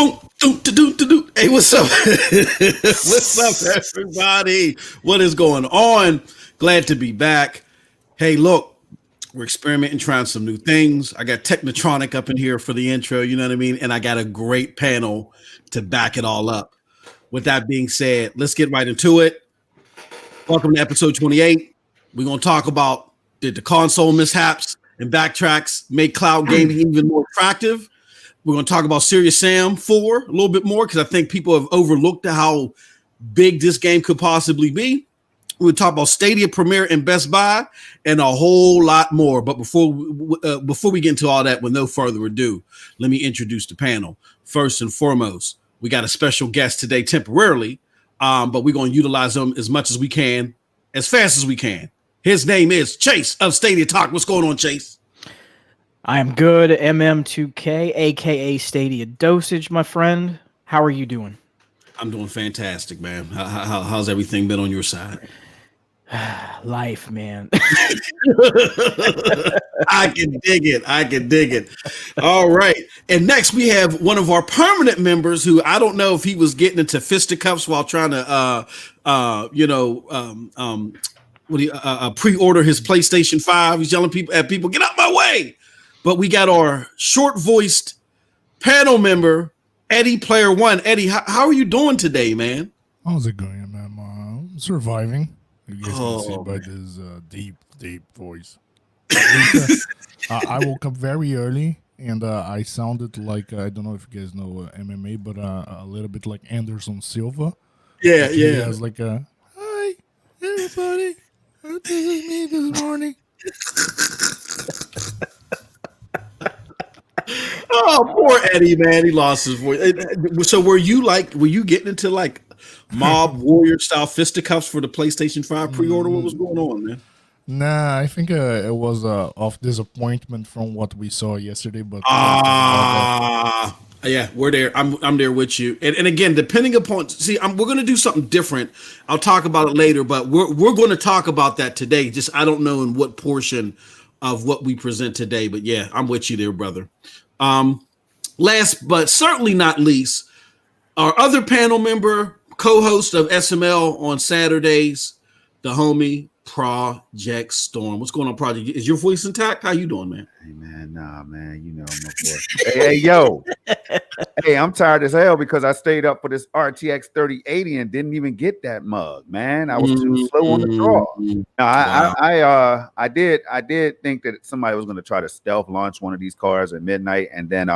Hey, what's up? What's up, everybody? What is going on? Glad to be back. Hey, look, we're experimenting, trying some new things. I got Technotronic up in here for the intro, you know what I mean? And I got a great panel to back it all up. With that being said, let's get right into it. Welcome to episode 28. We're going to talk about did the console mishaps and backtracks make cloud gaming even more attractive? We're going to talk about Serious Sam 4 a little bit more because I think people have overlooked how big this game could possibly be. We'll talk about Stadia Premiere and Best Buy and a whole lot more. But before we get into all that, with no further ado, let me introduce the panel. First and foremost, we got a special guest today temporarily, but we're going to utilize them as much as we can, as fast as we can. His name is Chase of Stadia Talk. What's going on, Chase? I am good, MM2K, aka Stadia Dosage, my friend. How are you doing? I'm doing fantastic, man. How's everything been on your side? Life, man. I can dig it. All right. And next we have one of our permanent members who I don't know if he was getting into fisticuffs while trying to pre-order his PlayStation 5. He's yelling at people, get out my way. But we got our short-voiced panel member, Eddie Player One. Eddie, how are you doing today, man? How's it going, man? I'm surviving. You guys can see by this deep voice. I woke up very early, and I sounded like, I don't know if you guys know MMA, but a little bit like Anderson Silva. Yeah. I was like, hi, everybody. This is me this morning. Oh, poor Eddie, man. He lost his voice. So were you getting into like mob warrior style fisticuffs for the PlayStation 5 pre-order? What was going on, man? Nah, I think it was of disappointment from what we saw yesterday. But yeah, we're there. I'm there with you. And again, depending upon we're going to do something different. I'll talk about it later, but we're going to talk about that today. Just I don't know in what portion of what we present today, but yeah, I'm with you there, brother. Last but certainly not least, our other panel member, co-host of SML on Saturdays, the homie Project Storm. What's going on, Project? Is your voice intact? How you doing, man? Hey, man, nah, man, you know my voice. hey, yo. Hey, I'm tired as hell because I stayed up for this RTX 3080 and didn't even get that mug, man. I was too slow on the draw. No, I did think that somebody was going to try to stealth launch one of these cars at midnight, and then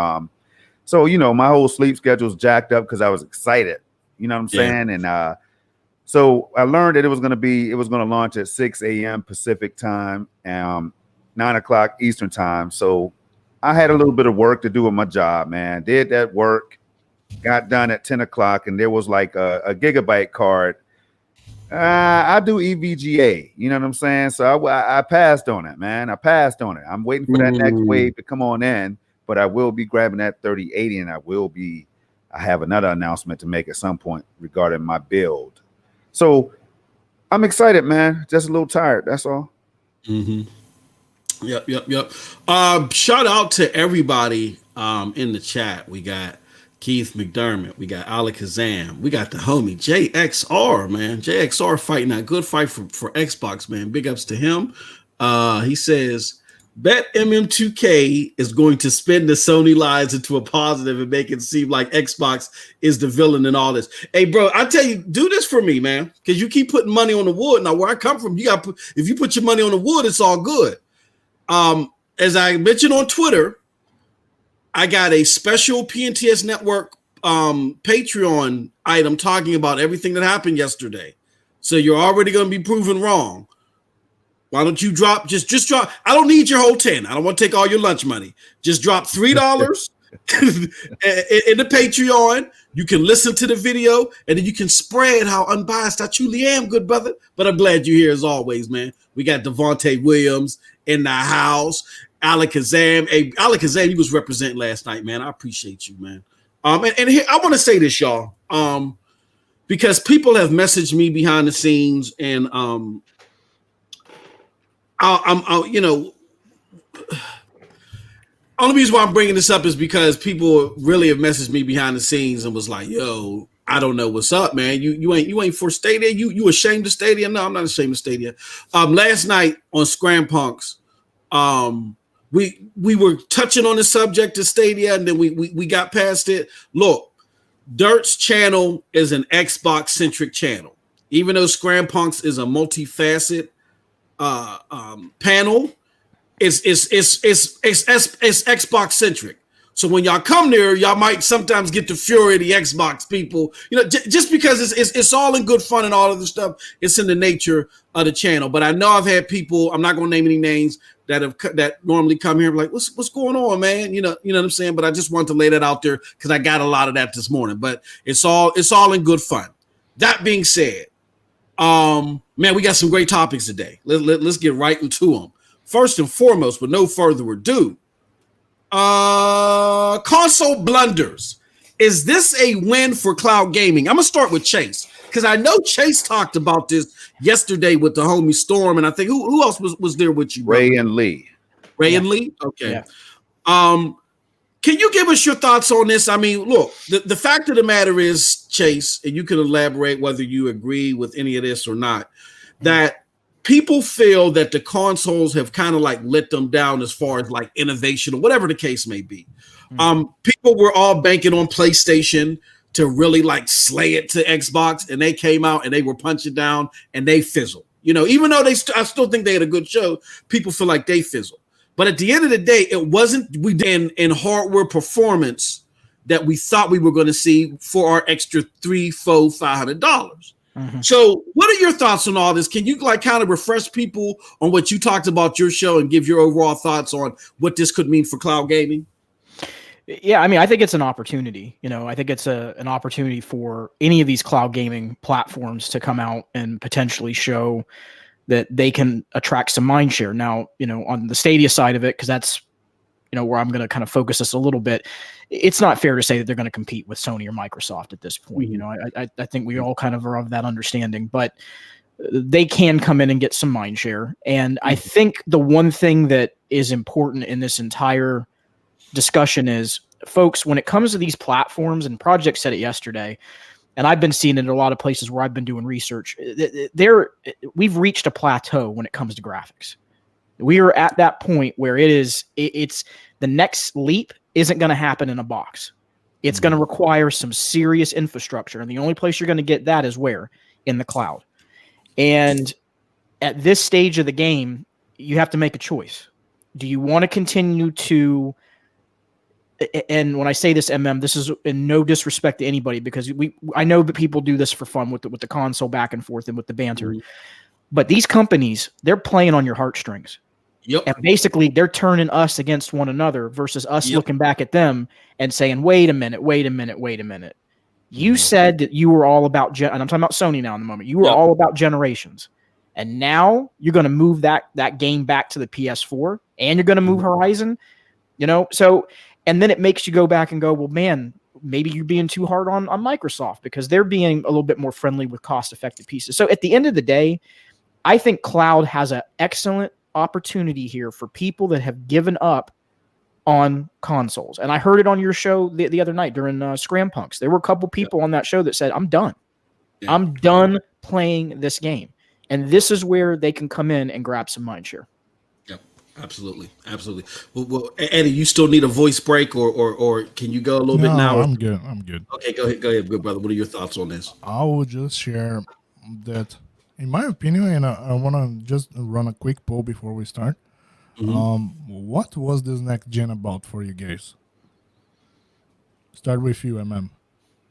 so my whole sleep schedule's jacked up because I was excited. You know what I'm saying? And so I learned that it was going to launch at 6 a.m. Pacific time, 9 o'clock Eastern time. So I had a little bit of work to do with my job, man. Did that work, got done at 10 o'clock, and there was like a gigabyte card. I do EVGA, you know what I'm saying? So I passed on it, man. I passed on it. I'm waiting for that next wave to come on in, but I will be grabbing that 3080, and I have another announcement to make at some point regarding my build. So I'm excited, man. Just a little tired. That's all. Mm-hmm. Yep. Shout out to everybody in the chat. We got Keith McDermott. We got Alec Kazam. We got the homie JXR, man. JXR fighting that good fight for Xbox, man. Big ups to him. He says, bet MM2K is going to spin the Sony lies into a positive and make it seem like Xbox is the villain in all this. Hey, bro, I tell you, do this for me, man, because you keep putting money on the wood. Now, where I come from, if you put your money on the wood, it's all good. As I mentioned on Twitter, I got a special PNTS Network Patreon item talking about everything that happened yesterday. So you're already going to be proven wrong. Why don't you drop, just drop, I don't need your whole 10. I don't want to take all your lunch money. Just drop $3 in the Patreon. You can listen to the video, and then you can spread how unbiased I truly am, good brother. But I'm glad you're here as always, man. We got Devontae Williams in the house. Alec Kazam. Hey, Alec Kazam, he was representing last night, man. I appreciate you, man. And here, I want to say this, y'all, because people have messaged me behind the scenes, and Only reason why I'm bringing this up is because people really have messaged me behind the scenes and was like, "Yo, I don't know what's up, man. You ain't for Stadia. You ashamed of Stadia? No, I'm not ashamed of Stadia. Last night on Scram Punks, we were touching on the subject of Stadia, and then we got past it. Look, Dirt's channel is an Xbox centric channel, even though Scram Punks is a multifaceted panel. It's Xbox centric. So when y'all come there, y'all might sometimes get the fury of the Xbox people. You know, just because it's all in good fun and all of the stuff. It's in the nature of the channel. But I know I've had people. I'm not going to name any names that normally come here like, what's going on, man? You know what I'm saying. But I just want to lay that out there because I got a lot of that this morning. But it's all in good fun. That being said, man, we got some great topics today. Let's get right into them. First and foremost, with no further ado, console blunders. Is this a win for cloud gaming? I'm gonna start with Chase because I know Chase talked about this yesterday with the homie Storm, and I think who else was there with you, Ray brother? and Lee. Ray and Lee. Okay. Yeah. Can you give us your thoughts on this? I mean, look, the fact of the matter is, Chase, and you can elaborate whether you agree with any of this or not, that people feel that the consoles have kind of like let them down as far as like innovation or whatever the case may be. People were all banking on PlayStation to really like slay it to Xbox, and they came out and they were punching down and they fizzled. You know, even though I still think they had a good show, people feel like they fizzled. But at the end of the day, it wasn't in hardware performance that we thought we were going to see for our extra $300, $400, $500. So what are your thoughts on all this? Can you like kind of refresh people on what you talked about your show and give your overall thoughts on what this could mean for cloud gaming? Yeah, I mean, I think it's an opportunity. You know, I think it's an opportunity for any of these cloud gaming platforms to come out and potentially show that they can attract some mind share. Now, you know, on the Stadia side of it, because that's, you know, where I'm going to kind of focus this a little bit. It's not fair to say that they're going to compete with Sony or Microsoft at this point. You know, I think we all kind of are of that understanding, but they can come in and get some mind share. And I think the one thing that is important in this entire discussion is, folks, when it comes to these platforms, and Project said it yesterday, and I've been seeing it in a lot of places where I've been doing research, we've reached a plateau when it comes to graphics. We are at that point where it's the next leap isn't going to happen in a box. It's going to require some serious infrastructure. And the only place you're going to get that is where? In the cloud. And at this stage of the game, you have to make a choice. Do you want to continue to, and when I say this, this is in no disrespect to anybody, because I know that people do this for fun with the console back and forth and with the banter. But these companies, they're playing on your heartstrings. Yep. And basically, they're turning us against one another versus us looking back at them and saying, wait a minute. You said that you were all about, and I'm talking about Sony now in the moment. You were all about generations. And now you're going to move that game back to the PS4, and you're going to move Horizon, you know? So, and then it makes you go back and go, well, man, maybe you're being too hard on Microsoft because they're being a little bit more friendly with cost-effective pieces. So at the end of the day, I think cloud has an excellent opportunity here for people that have given up on consoles. And I heard it on your show the other night during Scram Punks. There were a couple people on that show that said, I'm done. Yeah. I'm done playing this game. And this is where they can come in and grab some mind share. Yep, absolutely. Well, Eddie, you still need a voice break or can you go a little bit now? I'm good. Okay, go ahead, good brother. What are your thoughts on this? I will just share that, in my opinion, and I want to just run a quick poll before we start. What was this next gen about for you guys? Start with you,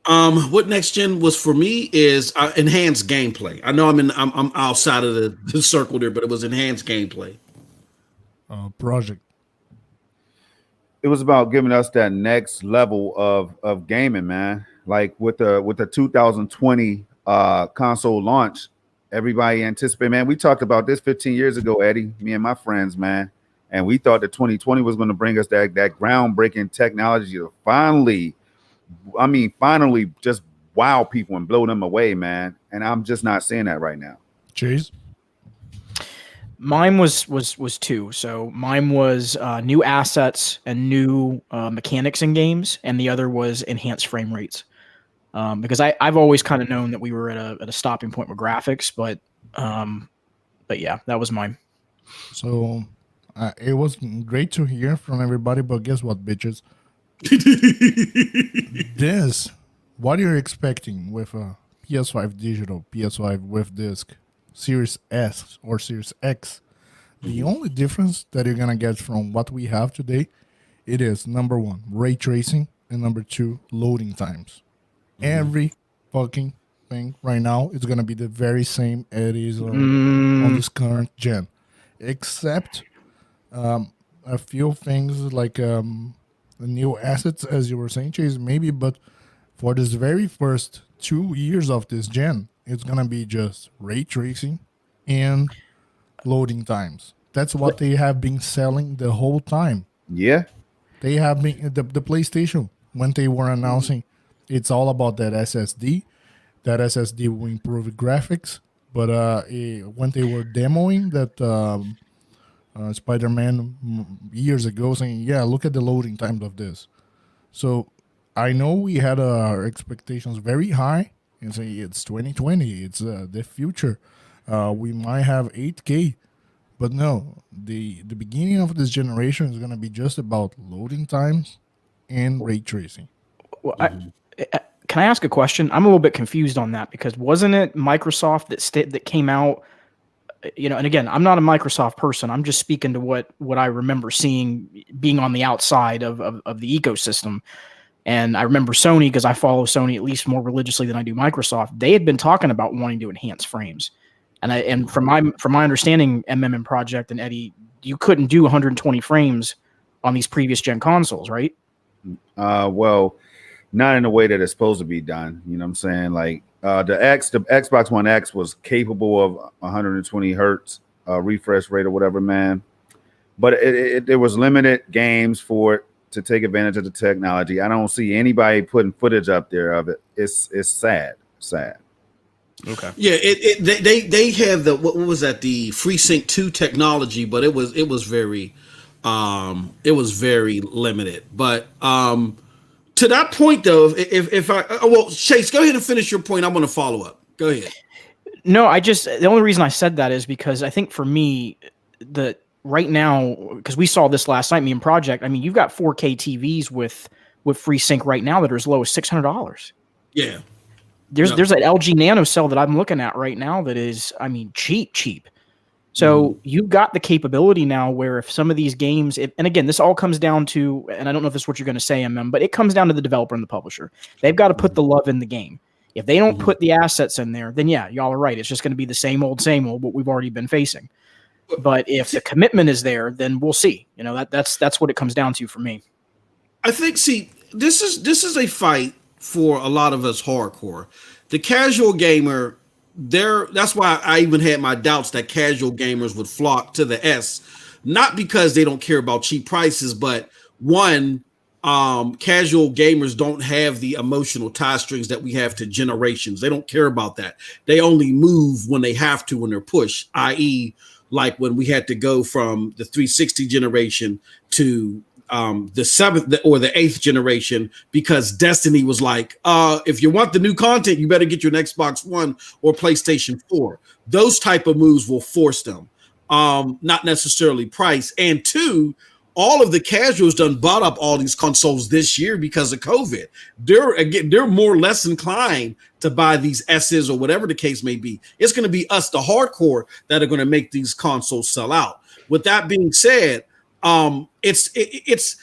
What next gen was for me is enhanced gameplay. I know I'm outside of the circle there, but it was enhanced gameplay. Project. It was about giving us that next level of gaming, man. Like with the 2020 console launch, everybody anticipated, man. We talked about this 15 years ago, Eddie, me and my friends, man. And we thought that 2020 was going to bring us that groundbreaking technology to finally just wow people and blow them away, man. And I'm just not seeing that right now. Chase? Mine was two. So mine was new assets and new mechanics in games, and the other was enhanced frame rates. Because I've always kind of known that we were at a stopping point with graphics, but yeah, that was mine. So it was great to hear from everybody, but guess what, bitches? This, what you're expecting with a PS5 digital, PS5 with disc, Series S or Series X, the only difference that you're gonna get from what we have today, it is number one, ray tracing, and number two, loading times. Every fucking thing right now is gonna be the very same it is on this current gen, except a few things like the new assets, as you were saying, Chase, maybe. But for this very first 2 years of this gen, it's gonna be just ray tracing and loading times. That's what they have been selling the whole time. Yeah. They have been the PlayStation when they were announcing it's all about that SSD. That SSD will improve graphics, but when they were demoing that Spider-Man years ago, saying, "Yeah, look at the loading times of this." So I know we had our expectations very high and say it's 2020, it's the future. We might have 8K, but no, the beginning of this generation is going to be just about loading times and ray tracing. Well, can I ask a question? I'm a little bit confused on that because wasn't it Microsoft that came out? And again, I'm not a Microsoft person. I'm just speaking to what I remember seeing being on the outside of the ecosystem. And I remember Sony, because I follow Sony at least more religiously than I do Microsoft. They had been talking about wanting to enhance frames, and from my understanding, MMM Project and Eddie, you couldn't do 120 frames on these previous gen consoles, right? Well, not in the way that it's supposed to be done. You know what I'm saying? Like the Xbox One X was capable of 120 hertz refresh rate or whatever, man. But there was limited games for it to take advantage of the technology. I don't see anybody putting footage up there of it. It's sad. Okay. Yeah, they have the what was that, the FreeSync 2 technology, but it was very limited. But to that point though, if Chase, go ahead and finish your point. I'm going to follow up. Go ahead. No, the only reason I said that is because I think for me, right now, because we saw this last night, me and Project, I mean, you've got 4K TVs with FreeSync right now that are as low as $600. Yeah. There's an LG Nano cell that I'm looking at right now that is, I mean, cheap. So you've got the capability now where if some of these games, and again, this all comes down to, and I don't know if this is what you're going to say, but it comes down to the developer and the publisher. They've got to put the love in the game. If they don't put the assets in there, then yeah, y'all are right. It's just going to be the same old, what we've already been facing. But if the commitment is there, then we'll see. That's what it comes down to for me. I think, this is a fight for a lot of us hardcore. The casual gamer, that's why I even had my doubts that casual gamers would flock to the S, not because they don't care about cheap prices, but one, casual gamers don't have the emotional tie strings that we have to generations. They don't care about that. They only move when they have to, when they're pushed, i.e., like when we had to go from the 360 generation to the seventh or the eighth generation, because Destiny was like, if you want the new content, you better get your Xbox One or PlayStation 4. Those type of moves will force them, not necessarily price. And two, all of the casuals done bought up all these consoles this year because of COVID. They're more or less inclined to buy these S's or whatever the case may be. It's going to be us, the hardcore, that are going to make these consoles sell out. With that being said, it's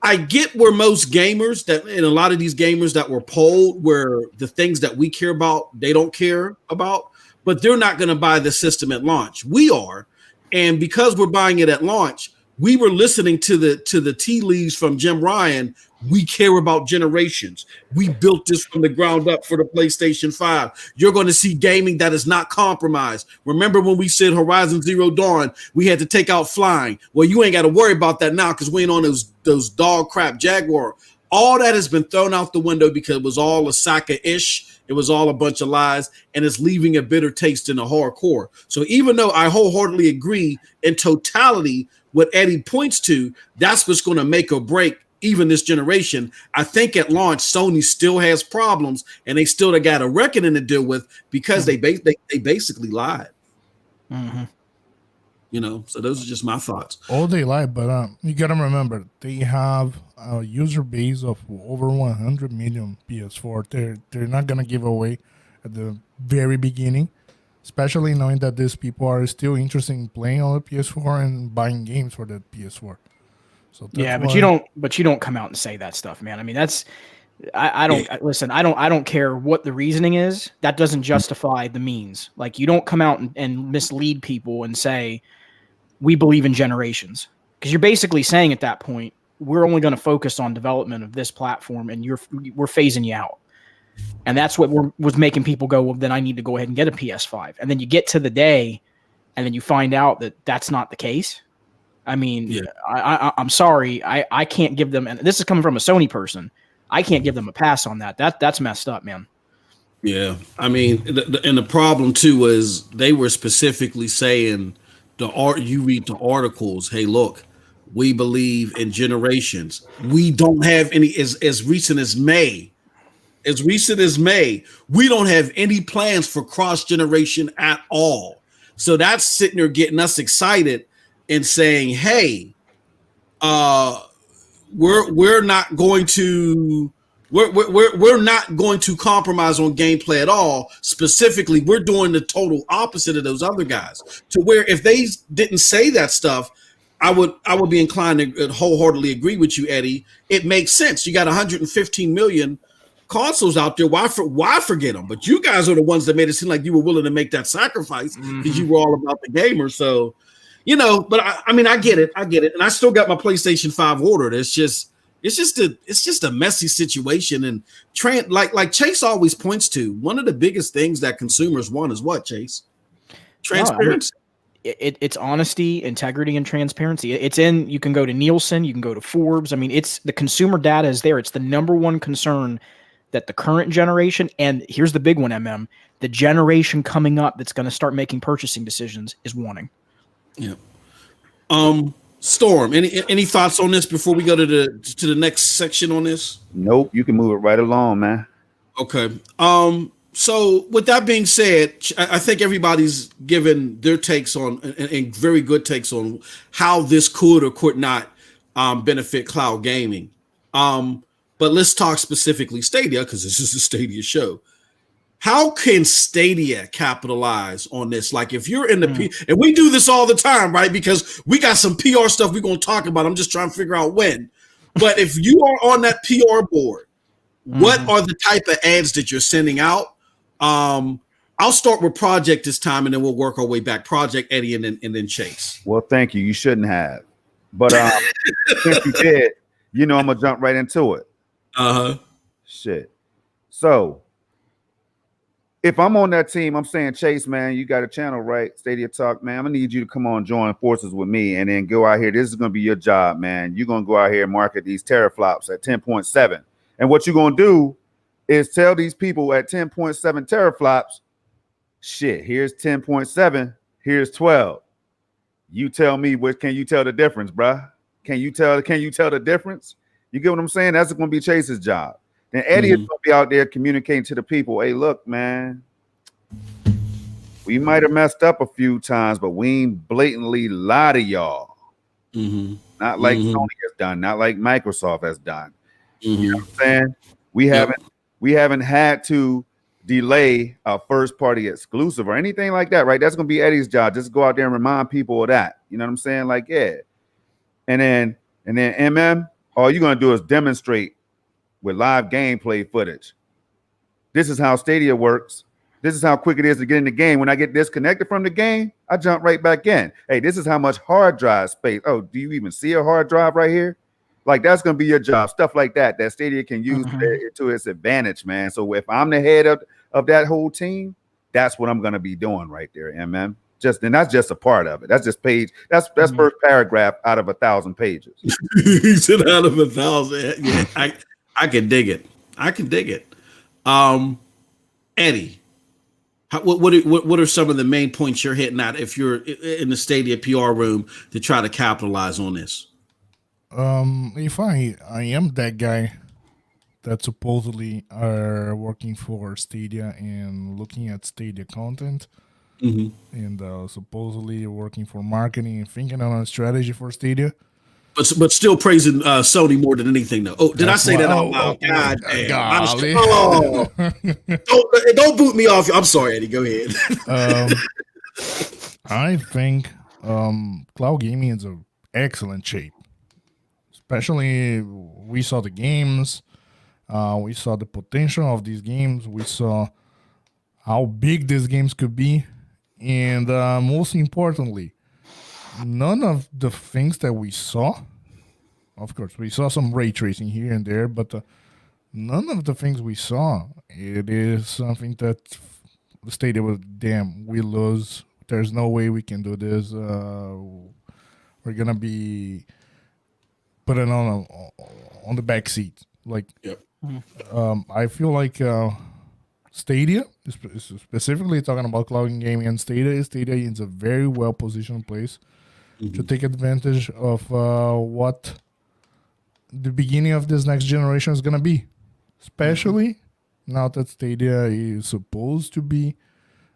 I get where most gamers and a lot of these gamers that were polled, where the things that we care about, they don't care about, but they're not going to buy the system at launch. We are. And because we're buying it at launch, we were listening to the tea leaves from Jim Ryan. We care about generations. We built this from the ground up for the PlayStation 5. You're going to see gaming that is not compromised. Remember when we said Horizon Zero Dawn, we had to take out flying. Well, you ain't got to worry about that now because we ain't on those dog crap Jaguar All that has been thrown out the window because it was all a sack-ish. It was all a bunch of lies, and it's leaving a bitter taste in the hardcore. So even though I wholeheartedly agree in totality what Eddie points to, that's what's going to make or break even this generation. I think at launch, Sony still has problems, and they still got a reckoning to deal with because they basically lied. Mm-hmm. You know, so those are just my thoughts. Oh, they lie, but you gotta remember they have a user base of over 100 million PS4. They're not gonna give away at the very beginning, especially knowing that these people are still interested in playing on the PS4 and buying games for the PS4. So yeah, but you don't come out and say that stuff, man. I mean, that's I don't listen. I don't care what the reasoning is. That doesn't justify the means. Like, you don't come out and mislead people and say we believe in generations, because you're basically saying at that point we're only going to focus on development of this platform, and we're phasing you out. And that's what was making people go, well, then I need to go ahead and get a PS5. And then you get to the day, and then you find out that that's not the case. I mean, I'm sorry, I can't give them. And this is coming from a Sony person. I can't give them a pass on that. That's messed up, man. Yeah, I mean, and the problem too is they were specifically saying you read the articles. Hey, look, we believe in generations. We don't have any as recent as May. As recent as May, we don't have any plans for cross generation at all. So that's sitting there getting us excited and saying, hey, we're not going to. We're not going to compromise on gameplay at all. Specifically, we're doing the total opposite of those other guys. To where if they didn't say that stuff, I would be inclined to wholeheartedly agree with you, Eddie. It makes sense. You got 115 million consoles out there. Why forget them? But you guys are the ones that made it seem like you were willing to make that sacrifice because you were all about the gamer. So, you know. But I mean, I get it, and I still got my PlayStation 5 ordered. It's just a messy situation, and like Chase always points to, one of the biggest things that consumers want is what, Chase? Transparency. No, I mean, it's honesty, integrity, and transparency. You can go to Nielsen, you can go to Forbes. I mean, it's the consumer data is there. It's the number one concern that the current generation, and here's the big one, the generation coming up that's going to start making purchasing decisions is wanting. Yeah. Storm, any thoughts on this before we go to the next section on this? Nope, you can move it right along, man. Okay. So with that being said, I think everybody's given their takes on and very good takes on how this could or could not benefit cloud gaming. But let's talk specifically Stadia, because this is a Stadia show. How can Stadia capitalize on this? Like, if you're in the and we do this all the time, right? Because we got some PR stuff we're going to talk about. I'm just trying to figure out when. But if you are on that PR board, what are the type of ads that you're sending out? I'll start with Project this time, and then we'll work our way back. Project, Eddie, and then Chase. Well, thank you. You shouldn't have. But since you did, I'm going to jump right into it. Shit. So, if I'm on that team, I'm saying, Chase, man, you got a channel, right? Stadia Talk, man. I'm going to need you to come on, join forces with me, and then go out here. This is going to be your job, man. You're going to go out here and market these teraflops at 10.7. And what you're going to do is tell these people at 10.7 teraflops, shit, here's 10.7, here's 12. You tell me, can you tell the difference, bruh? Can you tell the difference? You get what I'm saying? That's going to be Chase's job. Then Eddie is going to be out there communicating to the people, hey, look, man, we might have messed up a few times, but we ain't blatantly lie to y'all. Not like Sony has done, not like Microsoft has done. You know what I'm saying? We haven't had to delay a first party exclusive or anything like that, right? That's going to be Eddie's job. Just go out there and remind people of that. You know what I'm saying? Like, yeah. And then all you're going to do is demonstrate with live gameplay footage. This is how Stadia works. This is how quick it is to get in the game. When I get disconnected from the game, I jump right back in. Hey, this is how much hard drive space. Oh, do you even see a hard drive right here? Like, that's going to be your job. Stuff like that Stadia can use to its advantage, man. So if I'm the head of that whole team, that's what I'm going to be doing right there, MM. And that's just a part of it. That's just page. That's first paragraph out of 1,000 pages. He said out of 1,000. Yeah, I can dig it. Eddie, what are some of the main points you're hitting at if you're in the Stadia PR room to try to capitalize on this? If I am that guy that supposedly are working for Stadia and looking at Stadia content, and supposedly working for marketing and thinking on a strategy for Stadia. But still praising Sony more than anything, though. Oh, did I say that out loud? God damn. Golly. Don't boot me off. I'm sorry, Eddie. Go ahead. I think cloud gaming is an excellent shape. Especially, we saw the games. We saw the potential of these games. We saw how big these games could be. And most importantly, none of the things that we saw, of course, we saw some ray tracing here and there, but none of the things we saw, it is something that the Stadia was, damn, we lose. There's no way we can do this. We're going to be putting on the back seat. Like, yep. I feel like Stadia, specifically talking about cloud gaming and Stadia is a very well positioned place to take advantage of what the beginning of this next generation is going to be, especially now that Stadia is supposed to be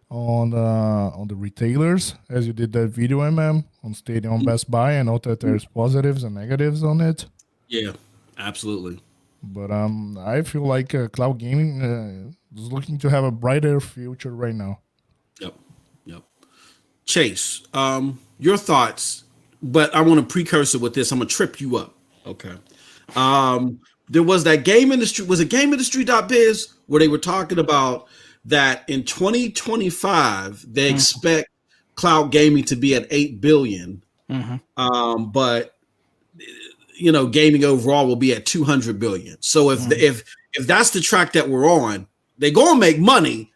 on the retailers, as you did that video, on Stadia on Best Buy. I know that there's positives and negatives on it. Yeah, absolutely. But I feel like cloud gaming is looking to have a brighter future right now. Yep. Chase, your thoughts, but I want to precursor with this. I'm going to trip you up. Okay. There was that game industry. Was it GameIndustry.biz where they were talking about that in 2025 they expect cloud gaming to be at 8 billion. But gaming overall will be at 200 billion. So if that's the track that we're on, they're going to make money,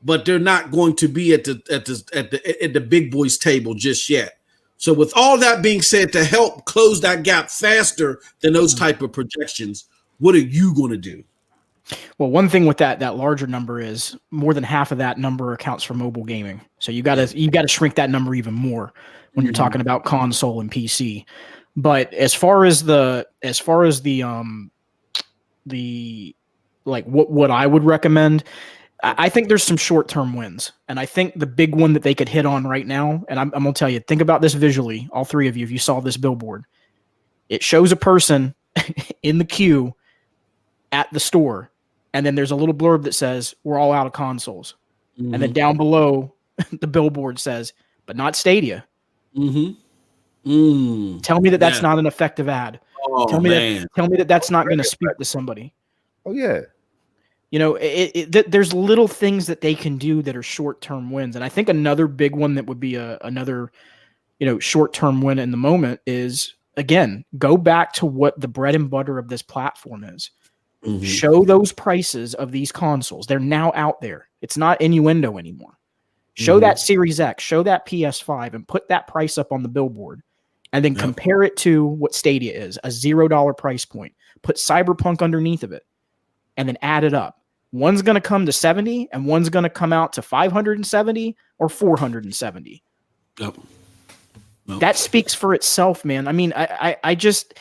but they're not going to be at the big boys table just yet. So with all that being said, to help close that gap faster than those type of projections, what are you going to do? Well, one thing with that larger number is more than half of that number accounts for mobile gaming. So you got to shrink that number even more when you're talking about console and PC. But as far as the what I would recommend, I think there's some short-term wins. And I think the big one that they could hit on right now, and I'm going to tell you, think about this visually, all three of you, if you saw this billboard. It shows a person in the queue at the store, and then there's a little blurb that says, "We're all out of consoles." And then down below, the billboard says, "But not Stadia." Tell me that that's not an effective ad. Tell me that that's not going to speak to somebody. Oh yeah. There's little things that they can do that are short-term wins. And I think another big one that would be another short-term win in the moment is, again, go back to what the bread and butter of this platform is. Show those prices of these consoles. They're now out there. It's not innuendo anymore. Show that Series X, show that PS5, and put that price up on the billboard. And then compare it to what Stadia is, a $0 price point. Put Cyberpunk underneath of it, and then add it up. One's going to come to 70, and one's going to come out to 570 or 470. Yep. That speaks for itself, man. I mean, I just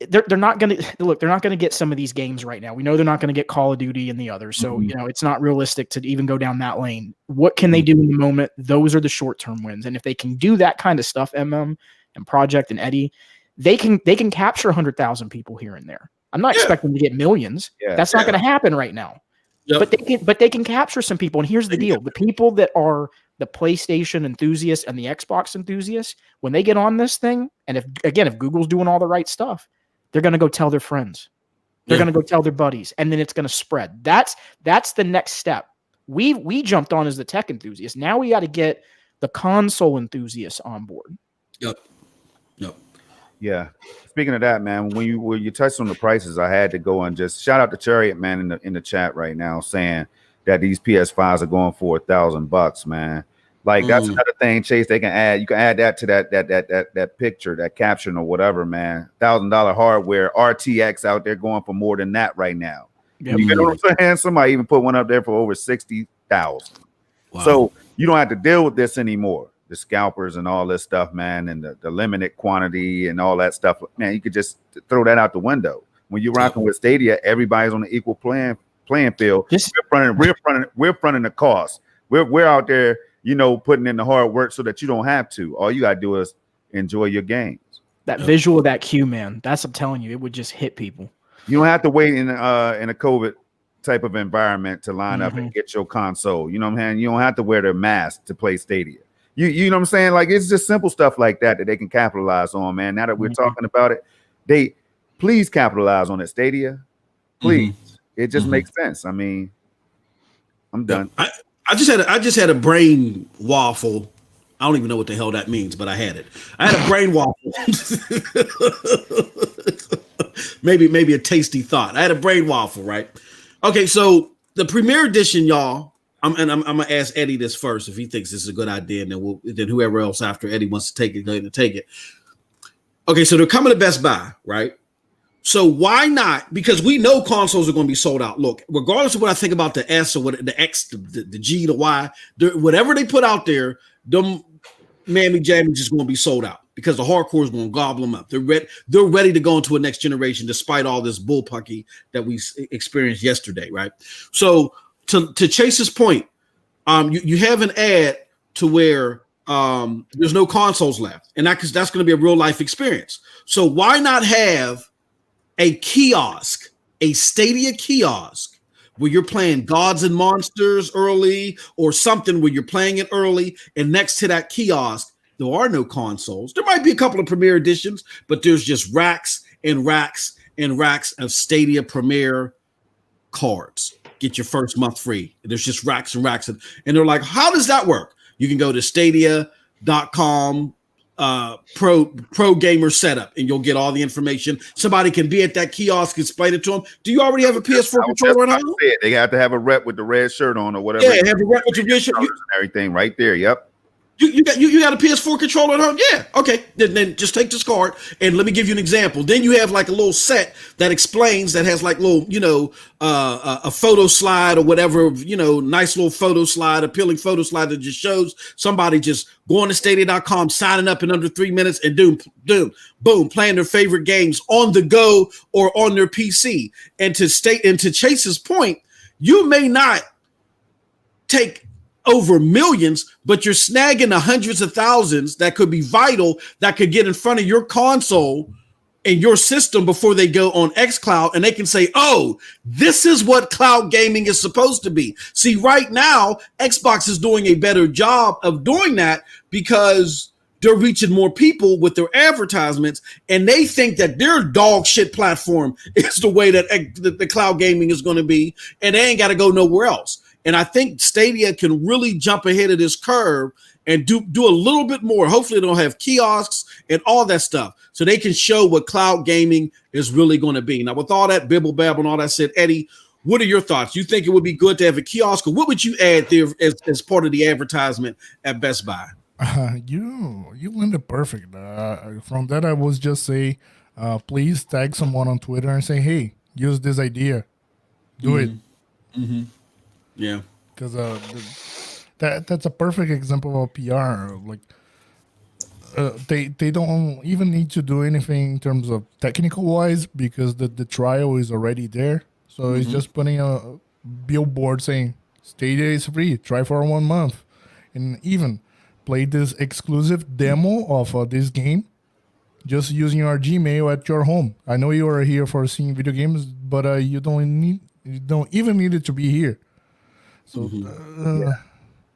they're not going to look. They're not going to get some of these games right now. We know they're not going to get Call of Duty and the others. So it's not realistic to even go down that lane. What can they do in the moment? Those are the short-term wins, and if they can do that kind of stuff, and Project and Eddie, they can capture 100,000 people here and there. I'm not expecting to get millions. That's not going to happen right now. But they can capture some people. And here's the deal: the people that are the PlayStation enthusiasts and the Xbox enthusiasts, when they get on this thing, and if Google's doing all the right stuff, they're going to go tell their friends. They're going to go tell their buddies, and then it's going to spread. That's the next step. We jumped on as the tech enthusiasts. Now we got to get the console enthusiasts on board. Yep. Yeah. Speaking of that, man, when you touched on the prices, I had to go and just shout out to Chariot, man, in the chat right now, saying that these PS5s are going for $1,000, man. Like that's another thing, Chase. They can add. You can add that to that picture, that caption or whatever, man. $1,000 hardware RTX out there going for more than that right now. Yep. You know what I'm saying? Somebody even put one up there for over 60,000. Wow. So you don't have to deal with this anymore. The scalpers and all this stuff, man, and the limited quantity and all that stuff. Man, you could just throw that out the window. When you're rocking with Stadia, everybody's on the equal playing field. We're fronting the cost. We're out there, you know, putting in the hard work so that you don't have to. All you gotta do is enjoy your games. That visual of that queue, man. That's, I'm telling you, it would just hit people. You don't have to wait in a COVID type of environment to line up and get your console. You know what I'm saying? You don't have to wear their mask to play Stadia. You know what I'm saying? Like, it's just simple stuff like that they can capitalize on, man. Now that we're talking about it, they please capitalize on it, Stadia. Please. It just makes sense. I mean, I'm done. I just had a brain waffle. I don't even know what the hell that means, but I had it. I had a brain waffle. maybe a tasty thought. I had a brain waffle, right? Okay, so the Premier Edition, y'all. I'm gonna ask Eddie this first if he thinks this is a good idea, and then whoever else after Eddie wants to take it, go ahead and take it. Okay, so they're coming to Best Buy, right? So why not? Because we know consoles are going to be sold out. Look, regardless of what I think about the S or what the X, the G, the Y, whatever they put out there, them mammy jammy just going to be sold out because the hardcore is going to gobble them up. They're ready to go into a next generation despite all this bullpucky that we experienced yesterday, right? So to Chase's point, you have an ad to where there's no consoles left, and that's going to be a real life experience. So why not have a kiosk, a Stadia kiosk, where you're playing Gods and Monsters early or something where you're playing it early, and next to that kiosk, there are no consoles. There might be a couple of Premier Editions, but there's just racks and racks and racks of Stadia Premier cards. Get your first month free. There's just racks and racks. And they're like, how does that work? You can go to stadia.com pro gamer setup and you'll get all the information. Somebody can be at that kiosk, explain it to them. Do you already have a PS4 controller at home? They have to have a rep with the red shirt on or whatever. Yeah, have a rep with your red shirt and everything right there. Yep. You got a PS4 controller at home? Yeah. Okay. Then just take this card and let me give you an example. Then you have like a little set that explains, that has like little, a photo slide or whatever, nice little photo slide, appealing photo slide that just shows somebody just going to stadia.com, signing up in under 3 minutes and boom, playing their favorite games on the go or on their PC. And to Chase's point, you may not take over millions, but you're snagging the hundreds of thousands that could be vital, that could get in front of your console and your system before they go on xCloud, and they can say, oh, this is what cloud gaming is supposed to be. See, right now, Xbox is doing a better job of doing that because they're reaching more people with their advertisements, and they think that their dog shit platform is the way that the cloud gaming is going to be, and they ain't got to go nowhere else. And I think Stadia can really jump ahead of this curve and do a little bit more. Hopefully they'll have kiosks and all that stuff so they can show what cloud gaming is really going to be. Now, with all that bibble babble and all that said, Eddie, what are your thoughts? You think it would be good to have a kiosk, or what would you add there as part of the advertisement at Best Buy? You landed perfect. From that, I was just say, please tag someone on Twitter and say, hey, use this idea. Do it. Mm-hmm. Yeah, because that's a perfect example of PR. Like they don't even need to do anything in terms of technical wise because the trial is already there. So it's just putting a billboard saying Stadia is free. Try for 1 month, and even play this exclusive demo of this game. Just using your Gmail at your home. I know you are here for seeing video games, but you don't even need it to be here. So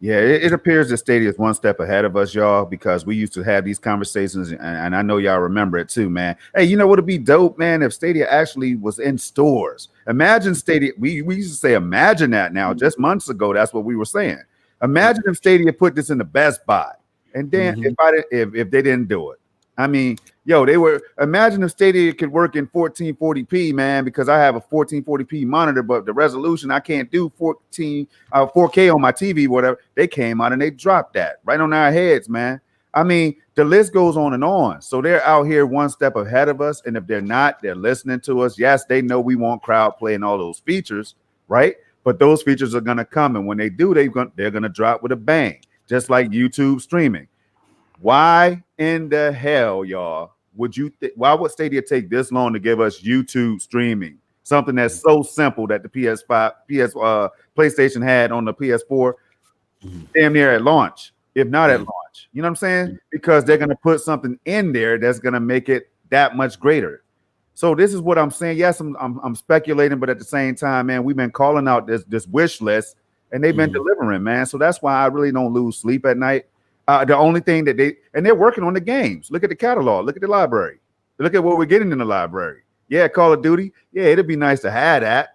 it appears that Stadia is one step ahead of us, y'all, because we used to have these conversations, and I know y'all remember it too, man. Hey, you know what would be dope, man, if Stadia actually was in stores? Imagine Stadia. We used to say imagine that now. Just months ago, that's what we were saying. Imagine if Stadia put this in the Best Buy, and then if they didn't do it. I mean, Yo, they were, imagine if Stadia could work in 1440p, man, because I have a 1440p monitor, but the resolution, I can't do 4K on my TV, whatever. They came out and they dropped that right on our heads, man. I mean, the list goes on and on. So they're out here one step ahead of us. And if they're not, they're listening to us. Yes, they know we want crowd play and all those features, right? But those features are going to come. And when they do, they're going to drop with a bang, just like YouTube streaming. Why in the hell, y'all, why would Stadia take this long to give us YouTube streaming? Something that's so simple that the PlayStation had on the PS4 damn near at launch, if not at launch. You know what I'm saying? Because they're going to put something in there that's going to make it that much greater. So this is what I'm saying. Yes, I'm speculating, but at the same time, man, we've been calling out this wish list, and they've been delivering, man. So that's why I really don't lose sleep at night. The only thing that they're working on the games. Look at the catalog. Look at the library. Look at what we're getting in the library. Yeah, Call of Duty. Yeah, it'd be nice to have that,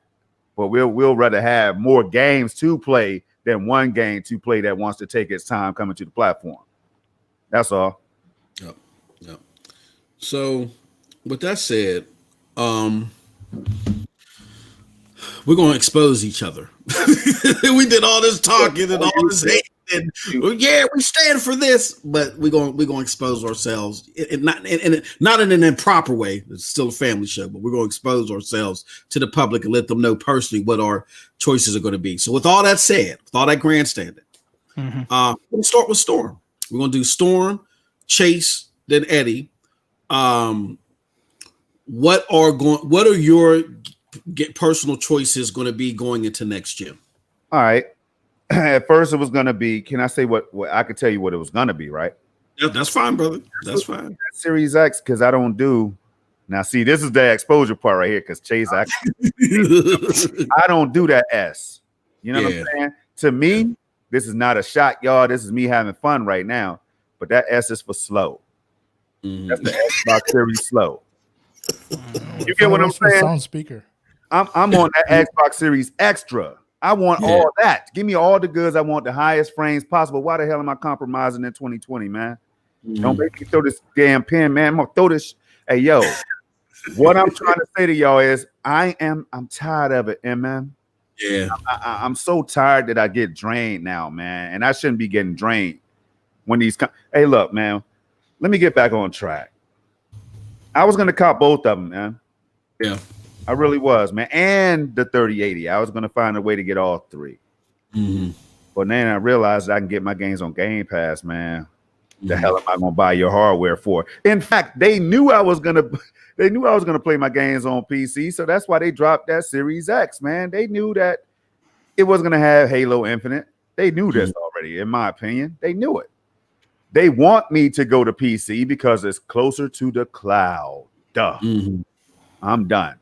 but we'll rather have more games to play than one game to play that wants to take its time coming to the platform. That's all. Yep. Yep. So, with that said, we're going to expose each other. We did all this talking and all this hate. And, yeah, we stand for this, but we're going to expose ourselves, not in an improper way. It's still a family show, but we're going to expose ourselves to the public and let them know personally what our choices are going to be. So, with all that said, with all that grandstanding, we're going to start with Storm. We're going to do Storm, Chase, then Eddie. What are your personal choices going to be going into next year? All right. At first, it was going to be. Can I say what I could tell you what it was going to be? Right? Yeah, that's fine, brother. That's fine. Series X, because I don't do. Now, see, this is the exposure part right here. Because Chase, I don't do that S. You know what I'm saying? To me, this is not a shot, y'all. This is me having fun right now. But that S is for slow. That's the Xbox Series slow. You get what I'm saying? Sound speaker. I'm on that Xbox Series Extra. I want all that. Give me all the goods. I want the highest frames possible. Why the hell am I compromising in 2020, man? Don't make me throw this damn pen, man. I'm gonna throw this. Hey, yo, what I'm trying to say to y'all is I'm tired of it, man. Yeah. I'm so tired that I get drained now, man. And I shouldn't be getting drained when these hey, look, man. Let me get back on track. I was gonna cop both of them, man. Yeah. I really was, man. And the 3080. I was going to find a way to get all three. But then I realized I can get my games on Game Pass, man. The hell am I going to buy your hardware for? In fact, they knew I was going to play my games on PC. So that's why they dropped that Series X, man. They knew that it was going to have Halo Infinite. They knew this already, in my opinion. They knew it. They want me to go to PC because it's closer to the cloud. Duh. I'm done.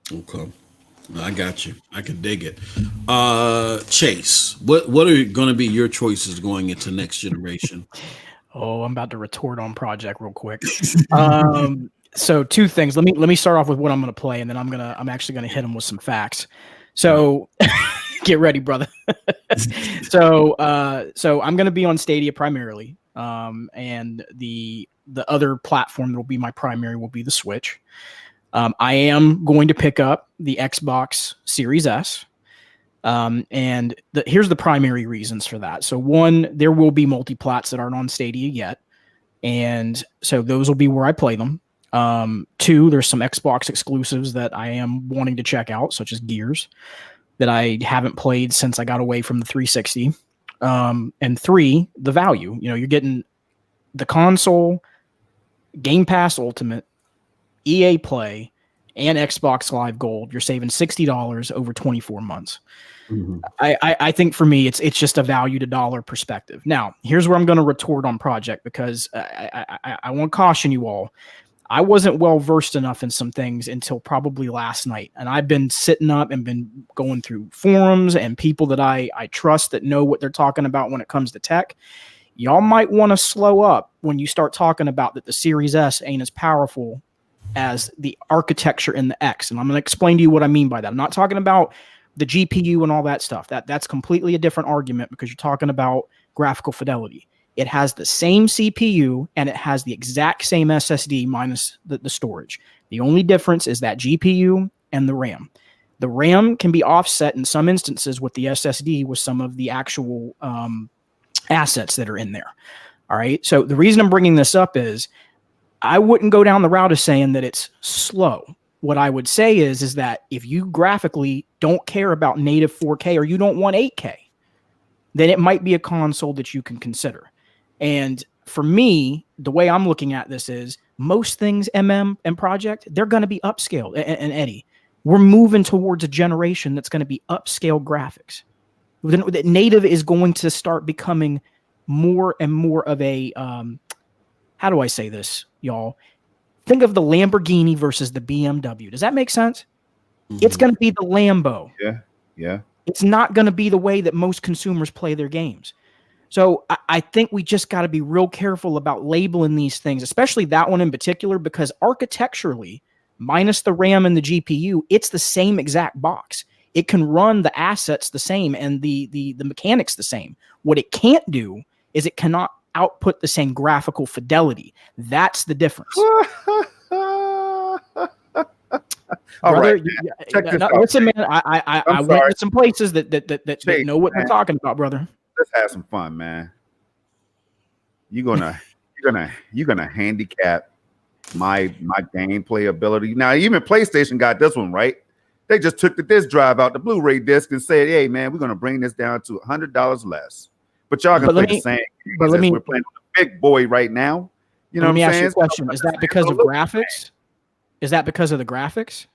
Okay, I got you. I can dig it. Chase, what are going to be your choices going into next generation? Oh, I'm about to retort on Project real quick. So two things. Let me start off with what I'm going to play, and then I'm actually going to hit them with some facts. So get ready, brother. So I'm going to be on Stadia primarily, and the other platform that will be my primary will be the Switch. I am going to pick up the Xbox Series S. And here's the primary reasons for that. So one, there will be multi-plats that aren't on Stadia yet. And so those will be where I play them. Two, there's some Xbox exclusives that I am wanting to check out, such as Gears, that I haven't played since I got away from the 360. And three, the value. You know, you're getting the console, Game Pass Ultimate, EA Play, and Xbox Live Gold. You're saving $60 over 24 months. I think for me, it's just a value to dollar perspective. Now, here's where I'm going to retort on Project, because I want to caution you all. I wasn't well versed enough in some things until probably last night, and I've been sitting up and been going through forums and people that I trust that know what they're talking about when it comes to tech. Y'all might want to slow up when you start talking about that the Series S ain't as powerful as the architecture in the X. And I'm going to explain to you what I mean by that. I'm not talking about the GPU and all that stuff. That's completely a different argument, because you're talking about graphical fidelity. It has the same CPU and it has the exact same SSD minus the storage. The only difference is that GPU and the RAM. The RAM can be offset in some instances with the SSD with some of the actual assets that are in there. All right. So the reason I'm bringing this up is I wouldn't go down the route of saying that it's slow. What I would say is that if you graphically don't care about native 4K or you don't want 8K, then it might be a console that you can consider. And for me, the way I'm looking at this is most things MM and Project, they're going to be upscaled. And Eddie, we're moving towards a generation that's going to be upscale graphics. That native is going to start becoming more and more of a, how do I say this, y'all? Think of the Lamborghini versus the BMW. Does that make sense? Mm-hmm. It's going to be the Lambo. Yeah. It's not going to be the way that most consumers play their games. So I think we just got to be real careful about labeling these things, especially that one in particular, because architecturally, minus the RAM and the GPU, it's the same exact box. It can run the assets the same and the mechanics the same. What it can't do is it cannot output the same graphical fidelity. That's the difference. All brother, right, listen, man. I went to some places that know what they're talking about, brother. Let's have some fun, man. You're gonna handicap my gameplay ability. Now, even PlayStation got this one right. They just took the disc drive out, the Blu-ray disc, and said, "Hey, man, we're gonna bring this down to $100 less." But y'all can play the same. But we're playing with a big boy right now. You know what I'm saying? Let me ask you a question: is that because of graphics? Is that because of the graphics?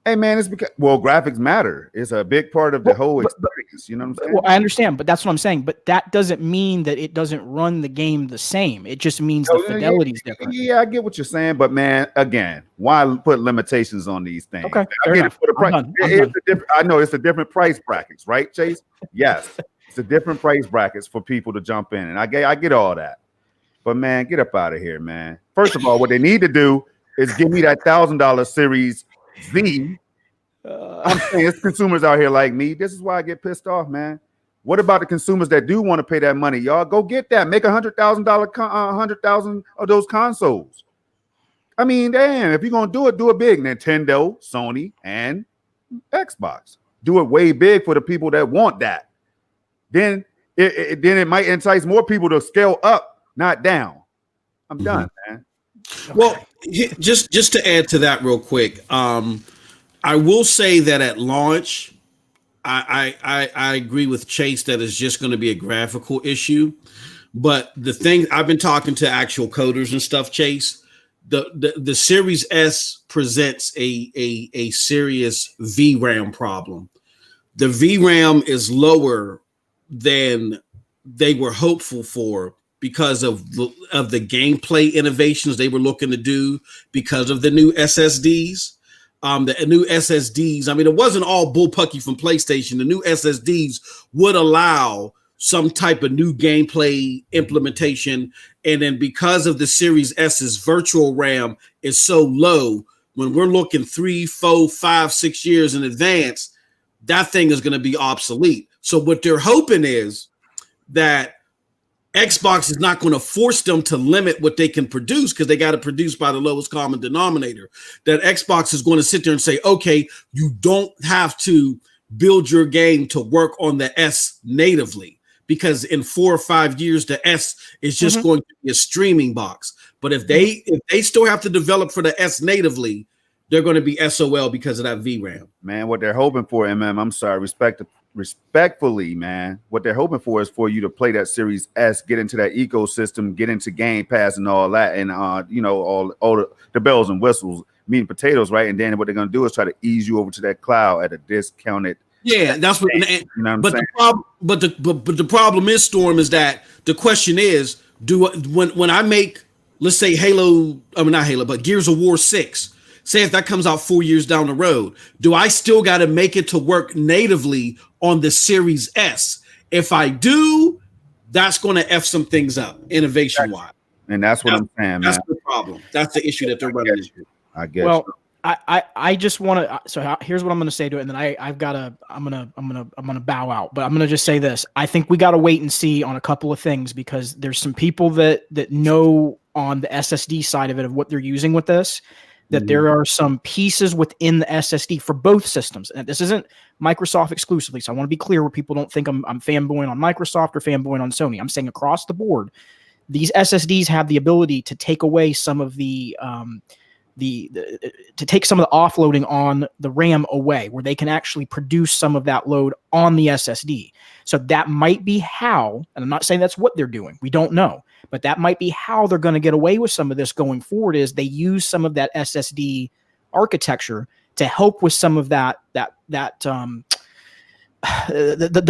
Hey, man, it's because, well, graphics matter. It's a big part of the whole experience. You know what I'm saying? Well, I understand, but that's what I'm saying. But that doesn't mean that it doesn't run the game the same. It just means the fidelity is different. Yeah, I get what you're saying, but man, again, why put limitations on these things? Okay, I get it for the price. I know it's a different price brackets, right, Chase? Yes, it's a different price brackets for people to jump in, and I get all that. But man, get up out of here, man. First of all, what they need to do is give me that $1,000 Series Z. I'm saying it's consumers out here like me. This is why I get pissed off, man. What about the consumers that do want to pay that money? Y'all go get that. Make $100,000 of those consoles. I mean, damn, if you're gonna do it big. Nintendo, Sony, and Xbox. Do it way big for the people that want that. Then it might entice more people to scale up, not down. I'm done, man. Well, just to add to that real quick, I will say that at launch, I agree with Chase that it's just going to be a graphical issue. But the thing, I've been talking to actual coders and stuff, Chase. The Series S presents a serious VRAM problem. The VRAM is lower than they were hopeful for, because of the gameplay innovations they were looking to do, because of the new SSDs. The new SSDs, I mean, it wasn't all bullpucky from PlayStation. The new SSDs would allow some type of new gameplay implementation. And then because of the Series S's virtual RAM is so low, when we're looking 3, 4, 5, 6 years in advance, that thing is going to be obsolete. So what they're hoping is that Xbox is not going to force them to limit what they can produce, because they got to produce by the lowest common denominator. That Xbox is going to sit there and say, okay, you don't have to build your game to work on the S natively, because in 4 or 5 years, the S is just going to be a streaming box. But if they still have to develop for the S natively, they're going to be SOL because of that VRAM. Man, what they're hoping for, I'm sorry, respectfully, man, what they're hoping for is for you to play that Series S, get into that ecosystem, get into Game Pass and all that, and all the bells and whistles, meat and potatoes, right? And then what they're going to do is try to ease you over to that cloud at a discounted. Yeah, that's what. You know what I'm saying? The problem is, Storm, is that the question is, when I make, let's say Gears of War 6. Say if that comes out 4 years down the road, do I still got to make it to work natively on the Series S? If I do, that's going to F some things up innovation-wise. And that's what I'm saying, man. That's the problem. That's the issue that they're running into. I guess. Well, I just want to. So here's what I'm going to say to it, and then I'm gonna bow out. But I'm going to just say this. I think we got to wait and see on a couple of things, because there's some people that know on the SSD side of it, of what they're using with this, that there are some pieces within the SSD for both systems. And this isn't Microsoft exclusively, so I want to be clear where people don't think I'm fanboying on Microsoft or fanboying on Sony. I'm saying across the board, these SSDs have the ability to take away some of the to take some of the offloading on the RAM away, where they can actually produce some of that load on the SSD. So that might be how, and I'm not saying that's what they're doing, we don't know, but that might be how they're going to get away with some of this going forward, is they use some of that SSD architecture to help with some of the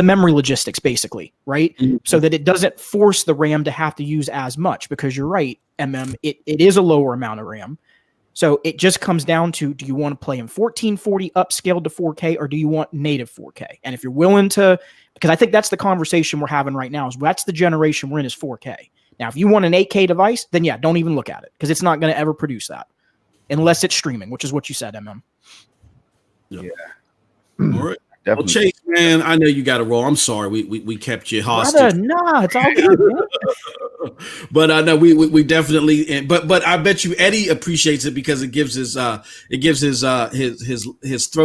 memory logistics, basically, right? So that it doesn't force the RAM to have to use as much, because you're right, it is a lower amount of RAM. So it just comes down to, do you want to play in 1440 upscaled to 4K, or do you want native 4K? And if you're willing to, because I think that's the conversation we're having right now, is that's the generation we're in, is 4K. Now, if you want an 8K device, then yeah, don't even look at it, because it's not going to ever produce that unless it's streaming, which is what you said, Yeah. All right. Well, Definitely. Chase, man, I know you got to roll. I'm sorry we kept you hostage. Brother, nah, it's all good, man. But I know we definitely, but I bet you Eddie appreciates it, because it gives his throat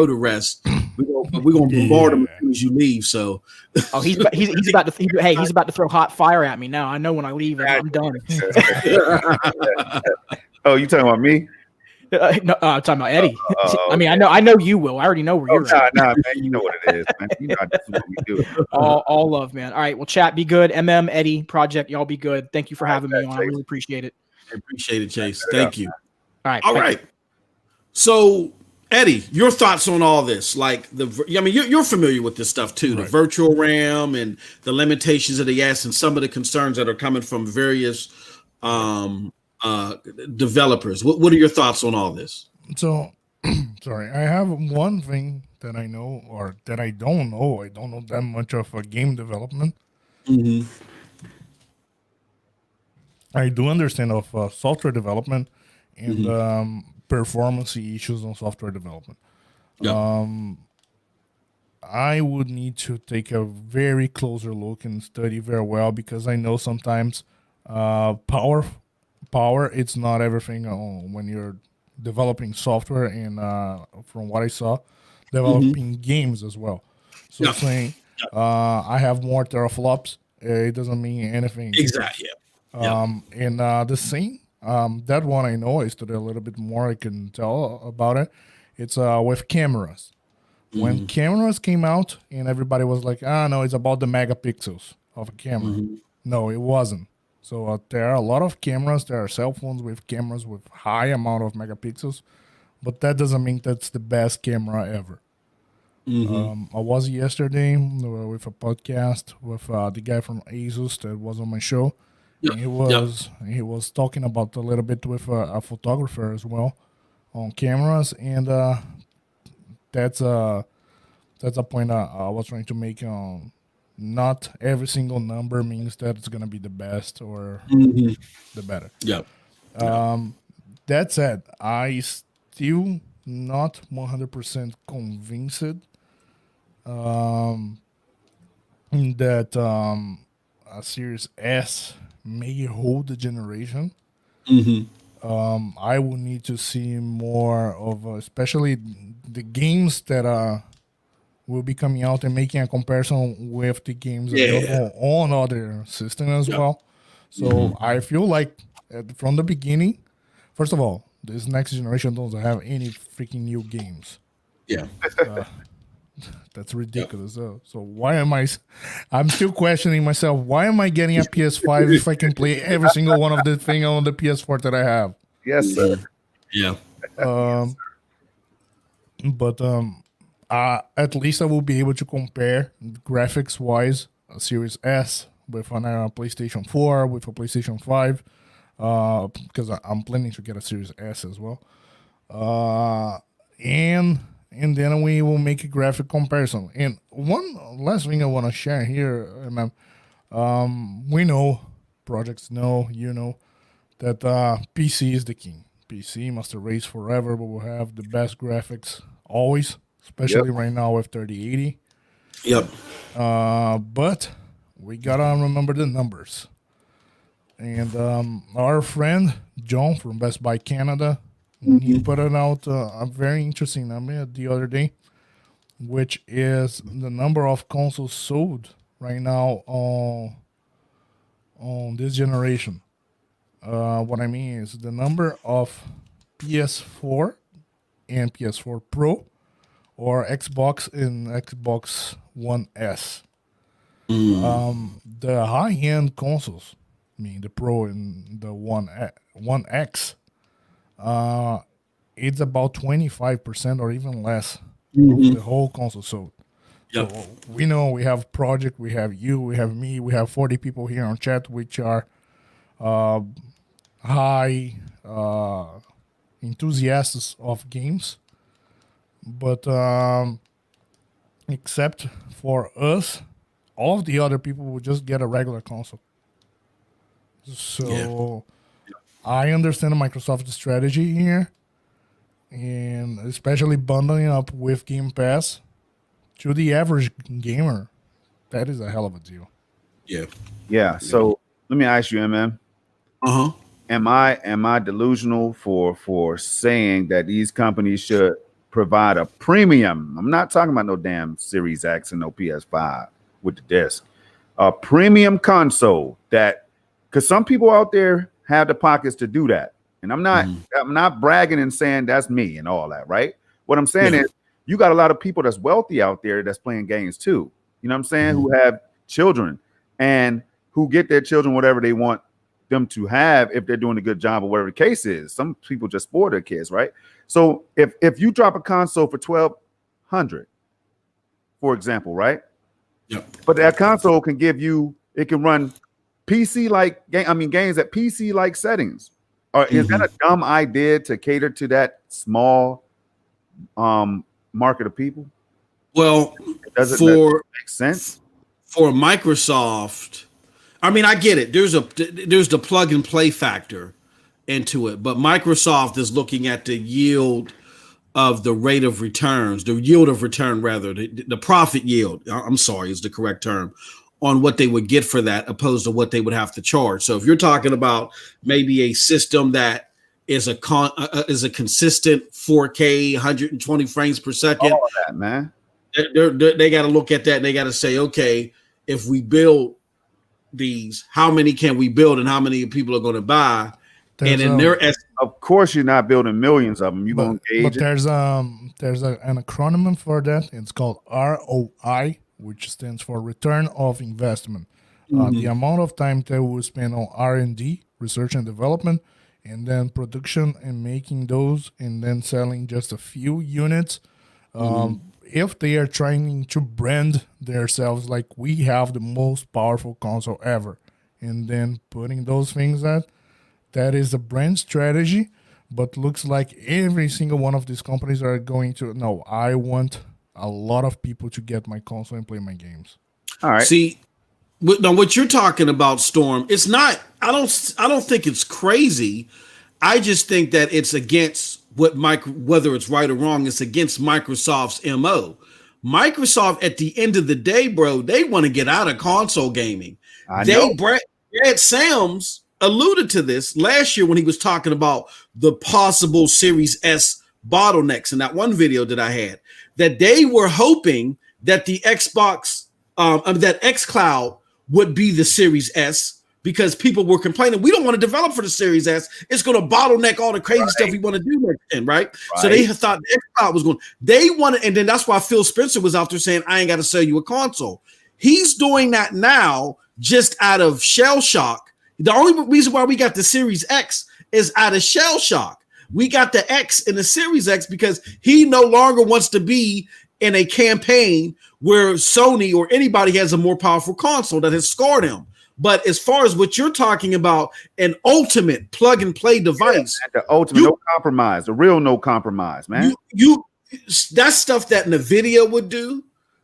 a rest. We're gonna bombard him as soon as you leave. So Oh, he's about to throw hot fire at me now. I know when I leave, I'm done. Oh, you talking about me? No, I'm talking about Eddie. I mean, I know you will. I already know where you're at. Nah, man. You know what it is, man. You know this is what we do. All love, man. All right, well, chat, be good. Eddie, Project, y'all be good. Thank you for having me on. I really appreciate it. I appreciate it, Chase. Thank you. All right. So, Eddie, your thoughts on all this? Like you're familiar with this stuff too, the virtual RAM and the limitations of the S, and some of the concerns that are coming from various developers. What are your thoughts on all this? So, sorry, I have one thing that I know, or that I don't know. I don't know that much of game development. I do understand of software development and performance issues on software development. I would need to take a very closer look and study very well, because I know sometimes power it's not everything when you're developing software, and from what I saw, developing games as well. So saying I have more teraflops, it doesn't mean anything. Exactly. And the same, that one I know, I studied a little bit more, I can tell about it. It's with cameras. When cameras came out, and everybody was like, no, it's about the megapixels of a camera. No, it wasn't. So there are a lot of cameras. There are cell phones with cameras with high amount of megapixels, but that doesn't mean that's the best camera ever. I was yesterday with a podcast with the guy from Asus that was on my show. And he was talking about a little bit with a photographer as well on cameras, and that's a point I was trying to make. Not every single number means that it's gonna be the best or the better. That said, I still not 100% convinced that a Series S may hold the generation. I will need to see more of, especially the games that will be coming out, and making a comparison with the games available on other systems as well. So I feel like from the beginning, first of all, this next generation doesn't have any freaking new games. That's ridiculous. So why am I'm still questioning myself. Why am I getting a PS5 if I can play every single one of the thing on the PS4 that I have? Yes, sir. But at least I will be able to compare graphics-wise a Series S with a PlayStation 4, with a PlayStation 5, because I'm planning to get a Series S as well. And then we will make a graphic comparison. And one last thing I want to share here, we know, projects know, that PC is the king. PC must race forever, but will have the best graphics always, especially right now with 3080. Yep. But we gotta remember the numbers. And our friend John from Best Buy Canada, he put it out a very interesting number the other day, which is the number of consoles sold right now on this generation. What I mean is the number of PS4 and PS4 Pro or Xbox and Xbox One S. The high-end consoles, I mean the Pro and the One X, it's about 25% or even less of the whole console sold. Yep. So we know we have Project, we have you, we have me, we have 40 people here on chat, which are high enthusiasts of games. But except for us, all of the other people will just get a regular console. So I understand Microsoft's strategy here, and especially bundling up with Game Pass. To the average gamer, that is a hell of a deal. Yeah. Yeah. So let me ask you, MM. Am I delusional for saying that these companies should provide a premium? I'm not talking about no damn Series X and no PS5 with the disc. A premium console that, because some people out there have the pockets to do that, and I'm not bragging and saying that's me and all that, right? What I'm saying is, you got a lot of people that's wealthy out there that's playing games too. You know what I'm saying? Who have children and who get their children whatever they want them to have if they're doing a good job or whatever the case is. Some people just spoil their kids, right? So if you drop a console for $1,200, for example, right? Yep. But that console can give you, it can run PC like games at PC like settings. Or is that a dumb idea to cater to that small market of people? Well, does it make sense for Microsoft? I mean, I get it. There's the plug and play factor into it, but Microsoft is looking at the yield of the rate of returns, the yield of return, rather, the profit yield. I'm sorry, is the correct term, on what they would get for that, opposed to what they would have to charge. So if you're talking about maybe a system that is a consistent 4K, 120 frames per second, all of that, man, they got to look at that and they got to say, okay, if we build these, how many can we build and how many people are going to buy? Of course, you're not building millions of them. You're going to gauge. But there's an acronym for that. It's called ROI, which stands for Return of Investment. The amount of time that we spend on R&D, research and development, and then production and making those, and then selling just a few units. If they are trying to brand themselves like we have the most powerful console ever, and then putting those things out, that is a brand strategy. But looks like every single one of these companies are going to, no, I want a lot of people to get my console and play my games. All right. See, now what you're talking about, Storm, it's not, I don't think it's crazy. I just think that it's against whether it's right or wrong, it's against Microsoft's MO. Microsoft, at the end of the day, bro, they want to get out of console gaming. Brad Sams alluded to this last year when he was talking about the possible Series S bottlenecks in that one video that I had, that they were hoping that the Xbox, that xCloud would be the Series S, because people were complaining, we don't want to develop for the Series S. It's going to bottleneck all the crazy stuff we want to do next gen, right? So they thought the xCloud was going. They wanted, and then that's why Phil Spencer was out there saying, I ain't got to sell you a console. He's doing that now just out of shell shock. The only reason why we got the Series X is out of shell shock. We got the X and the Series X because he no longer wants to be in a campaign where Sony or anybody has a more powerful console that has scored him. But as far as what you're talking about, an ultimate plug and play device, the ultimate no compromise, the real no compromise, man. That's stuff that NVIDIA would do.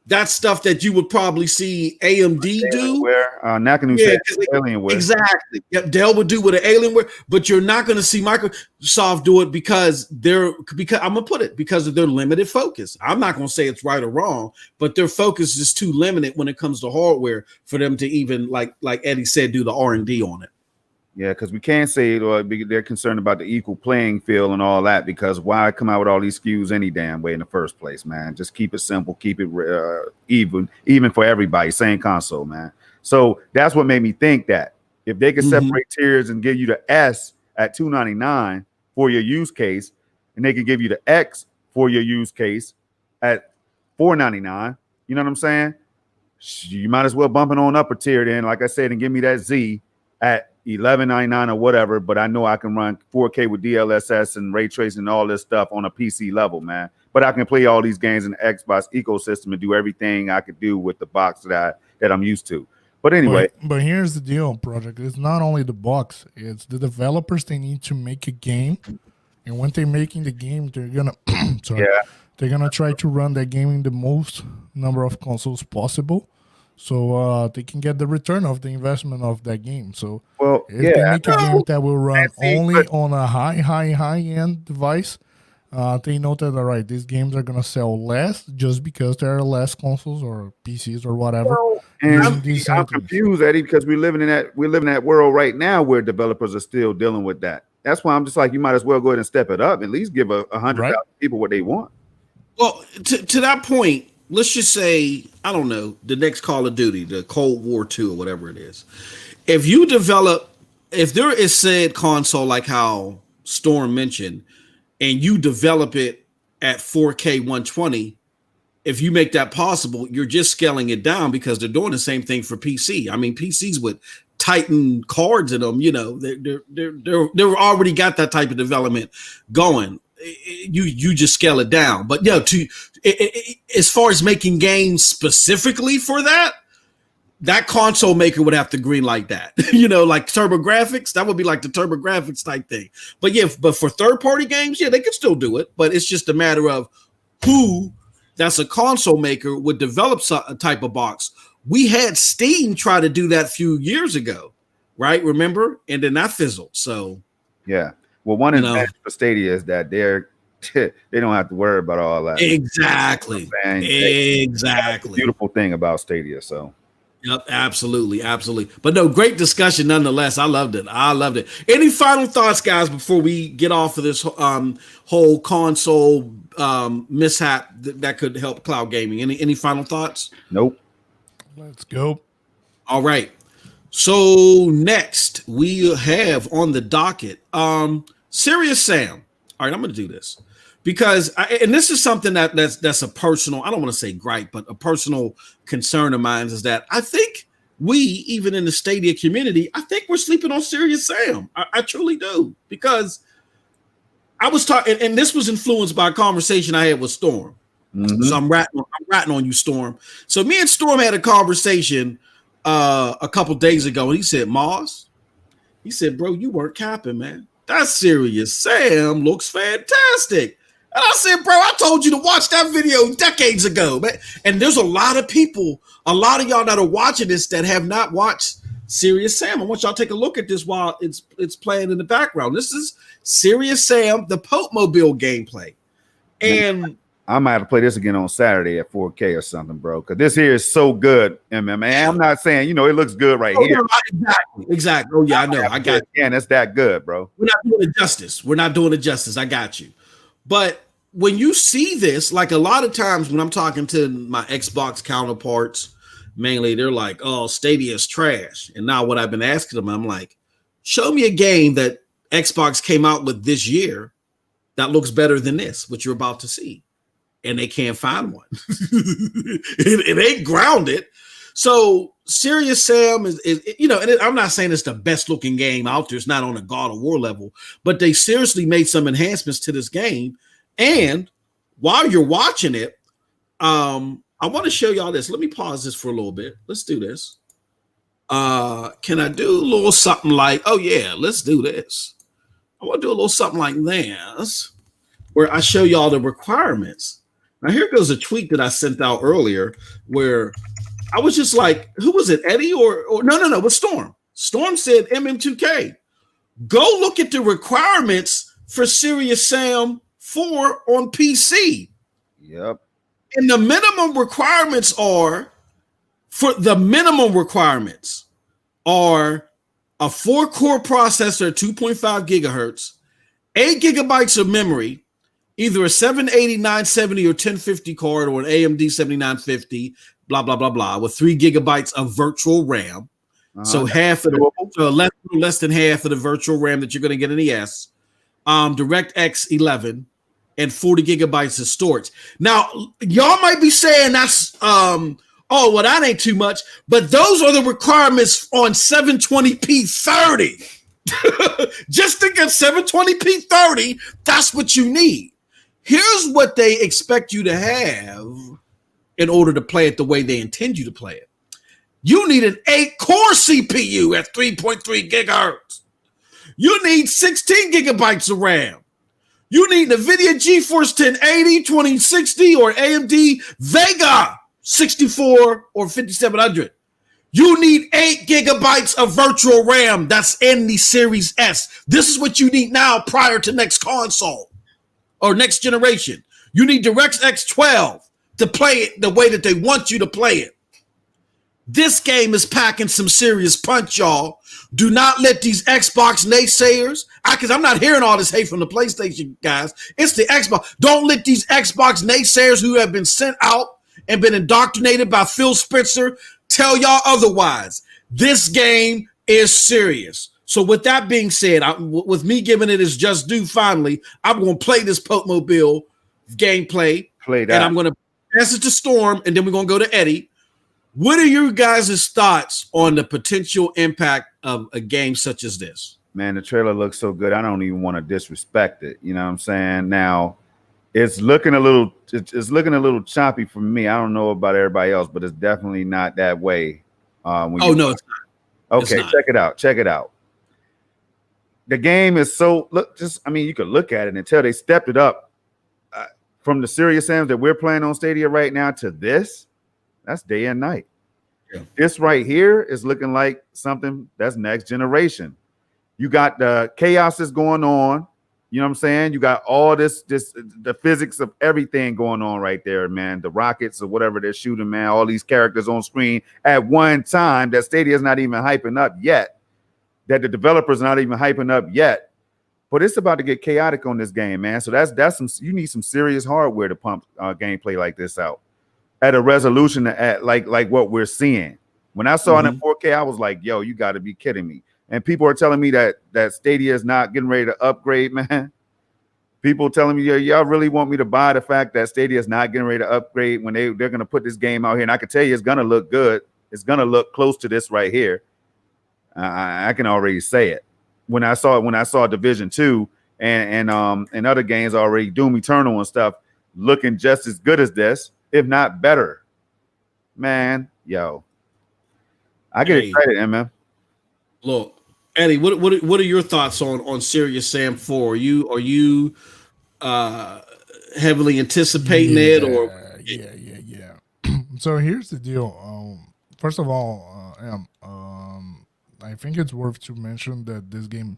That's stuff that you would probably see AMD do. Nakanu said Alienware. Exactly. Yep, Dell would do with an Alienware, but you're not going to see Microsoft do it because I'm gonna put it because of their limited focus. I'm not going to say it's right or wrong, but their focus is too limited when it comes to hardware for them to even like Eddie said, do the R&D on it. Yeah, because we can't say they're concerned about the equal playing field and all that, because why come out with all these SKUs any damn way in the first place, man? Just keep it simple, keep it even for everybody, same console, man. So that's what made me think that if they could separate tiers and give you the S at $299 for your use case, and they could give you the X for your use case at $499, you know what I'm saying? You might as well bump it on up a tier then, like I said, and give me that Z at $11.99 or whatever, but I know I can run 4K with DLSS and ray tracing and all this stuff on a PC level, man. But I can play all these games in the Xbox ecosystem and do everything I could do with the box that I'm used to. But anyway, but here's the deal, Project. It's not only the box; it's the developers. They need to make a game, and when they're making the game, they're gonna they're gonna try to run that game in the most number of consoles possible, so they can get the return of the investment of that game. So if they make a game that will run only on a high end device, they know that all right, these games are gonna sell less just because there are less consoles or PCs or whatever. And I'm confused, Eddie, because we're living in that world right now where developers are still dealing with that. That's why I'm just like, you might as well go ahead and step it up. At least give 100,000 people what they want. Well, to that point, let's just say, I don't know, the next Call of Duty, the Cold War II or whatever it is. If there is said console like how Storm mentioned, and you develop it at 4K 120, if you make that possible, you're just scaling it down because they're doing the same thing for PC. I mean, PCs with Titan cards in them, you know, they're already got that type of development going. You just scale it down. But as far as making games specifically for that console maker would have to green like that, you know, like TurboGrafx. That would be like the TurboGrafx type thing. But but for third-party games, they could still do it. But it's just a matter of who that's a console maker would develop a type of box. We had Steam try to do that a few years ago, right? Remember? And then that fizzled. So yeah. Well, one advantage for Stadia is that they don't have to worry about all that. Exactly. Exactly. Beautiful thing about Stadia. So. Yep, absolutely. But no, great discussion nonetheless. I loved it. Any final thoughts, guys, before we get off of this whole console mishap that could help cloud gaming? Any final thoughts? Nope. Let's go. All right. So next we have on the docket Serious Sam. All right, I'm going to do this because and this is something that's a personal, I don't want to say gripe, but a personal concern of mine is that I think we, even in the Stadia community, I think we're sleeping on Serious Sam. I truly do, because I was talking, and this was influenced by a conversation I had with Storm. So I'm ratting on you, Storm. So me and Storm had a conversation a couple days ago, and he said, Moss, he said, bro, you weren't capping, man. That Serious Sam looks fantastic. And I said, bro, I told you to watch that video decades ago, man. And there's a lot of people, a lot of y'all that are watching this that have not watched Serious Sam. I want y'all to take a look at this while it's playing in the background. This is Serious Sam, the Pope Mobile gameplay. And I might have to play this again on Saturday at 4K or something, bro, because this here is so good. And I'm not saying, it looks good right here. Exactly. Oh, yeah, I know. I got you. And it's that good, bro. We're not doing it justice. I got you. But when you see this, like a lot of times when I'm talking to my Xbox counterparts, mainly they're like, oh, Stadia is trash. And now what I've been asking them, I'm like, show me a game that Xbox came out with this year that looks better than this, what you're about to see. And they can't find one. it ain't grounded. So Serious Sam is and I'm not saying it's the best looking game out there. It's not on a God of War level, but they seriously made some enhancements to this game. And while you're watching it, I want to show y'all this. Let me pause this for a little bit. Let's do this. Can I do a little something like, oh yeah, let's do this. I want to do a little something like this, where I show y'all the requirements. Now here goes a tweet that I sent out earlier where I was just like, who was it, Eddie or no, it was Storm. Storm said MM2K, go look at the requirements for Serious Sam 4 on PC. Yep. And the minimum requirements are a 4-core processor, 2.5 gigahertz, 8 gigabytes of memory, either a 780, 970, or 1050 card, or an AMD 7950, blah, blah, blah, blah, with 3 gigabytes of virtual RAM. So half of less than half of the virtual RAM that you're going to get in the S. DirectX 11 and 40 gigabytes of storage. Now, y'all might be saying that's that ain't too much, but those are the requirements on 720p 30. Just think of 720p 30, that's what you need. Here's what they expect you to have in order to play it the way they intend you to play it. You need an 8-core CPU at 3.3 gigahertz. You need 16 gigabytes of RAM. You need NVIDIA GeForce 1080, 2060, or AMD Vega 64 or 5700. You need 8 gigabytes of virtual RAM. That's in the Series S. This is what you need now prior to next console or next generation. You need DirectX 12 to play it the way that they want you to play it. This game is packing some serious punch, y'all. Do not let these Xbox naysayers, because I'm not hearing all this hate from the PlayStation guys. It's the Xbox. Don't let these Xbox naysayers who have been sent out and been indoctrinated by Phil Spencer tell y'all otherwise. This game is serious. So with that being said, with me giving it its just due finally, I'm going to play this Pokemobile gameplay. Play that. And I'm going to pass it to Storm, and then we're going to go to Eddie. What are your guys' thoughts on the potential impact of a game such as this? Man, the trailer looks so good. I don't even want to disrespect it. You know what I'm saying? Now, it's looking a little choppy for me. I don't know about everybody else, but it's definitely not that way. No, it's not. Okay, it's not. Check it out. The game is you could look at it and tell they stepped it up from the Serious Sams that we're playing on Stadia right now to this. That's day and night. Yeah. This right here is looking like something that's next generation. You got the chaos that's going on. You know what I'm saying? You got all the physics of everything going on right there, man. The rockets or whatever they're shooting, man. All these characters on screen at one time that Stadia is not even hyping up yet. That the developers are not even hyping up yet. But it's about to get chaotic on this game, man. So that's you need some serious hardware to pump gameplay like this out at a resolution at like what we're seeing. When I saw it in 4K, I was like, yo, you got to be kidding me. And people are telling me that Stadia is not getting ready to upgrade, man. People telling me, y'all really want me to buy the fact that Stadia is not getting ready to upgrade when they're going to put this game out here. And I can tell you it's going to look good. It's going to look close to this right here. I can already say it. When I saw Division 2 and other games already, Doom Eternal and stuff, looking just as good as this, if not better. Man, yo. I get excited, man. Look, Eddie, what are your thoughts on Serious Sam 4? Are you heavily anticipating it or yeah. So here's the deal. First of all, I think it's worth to mention that this game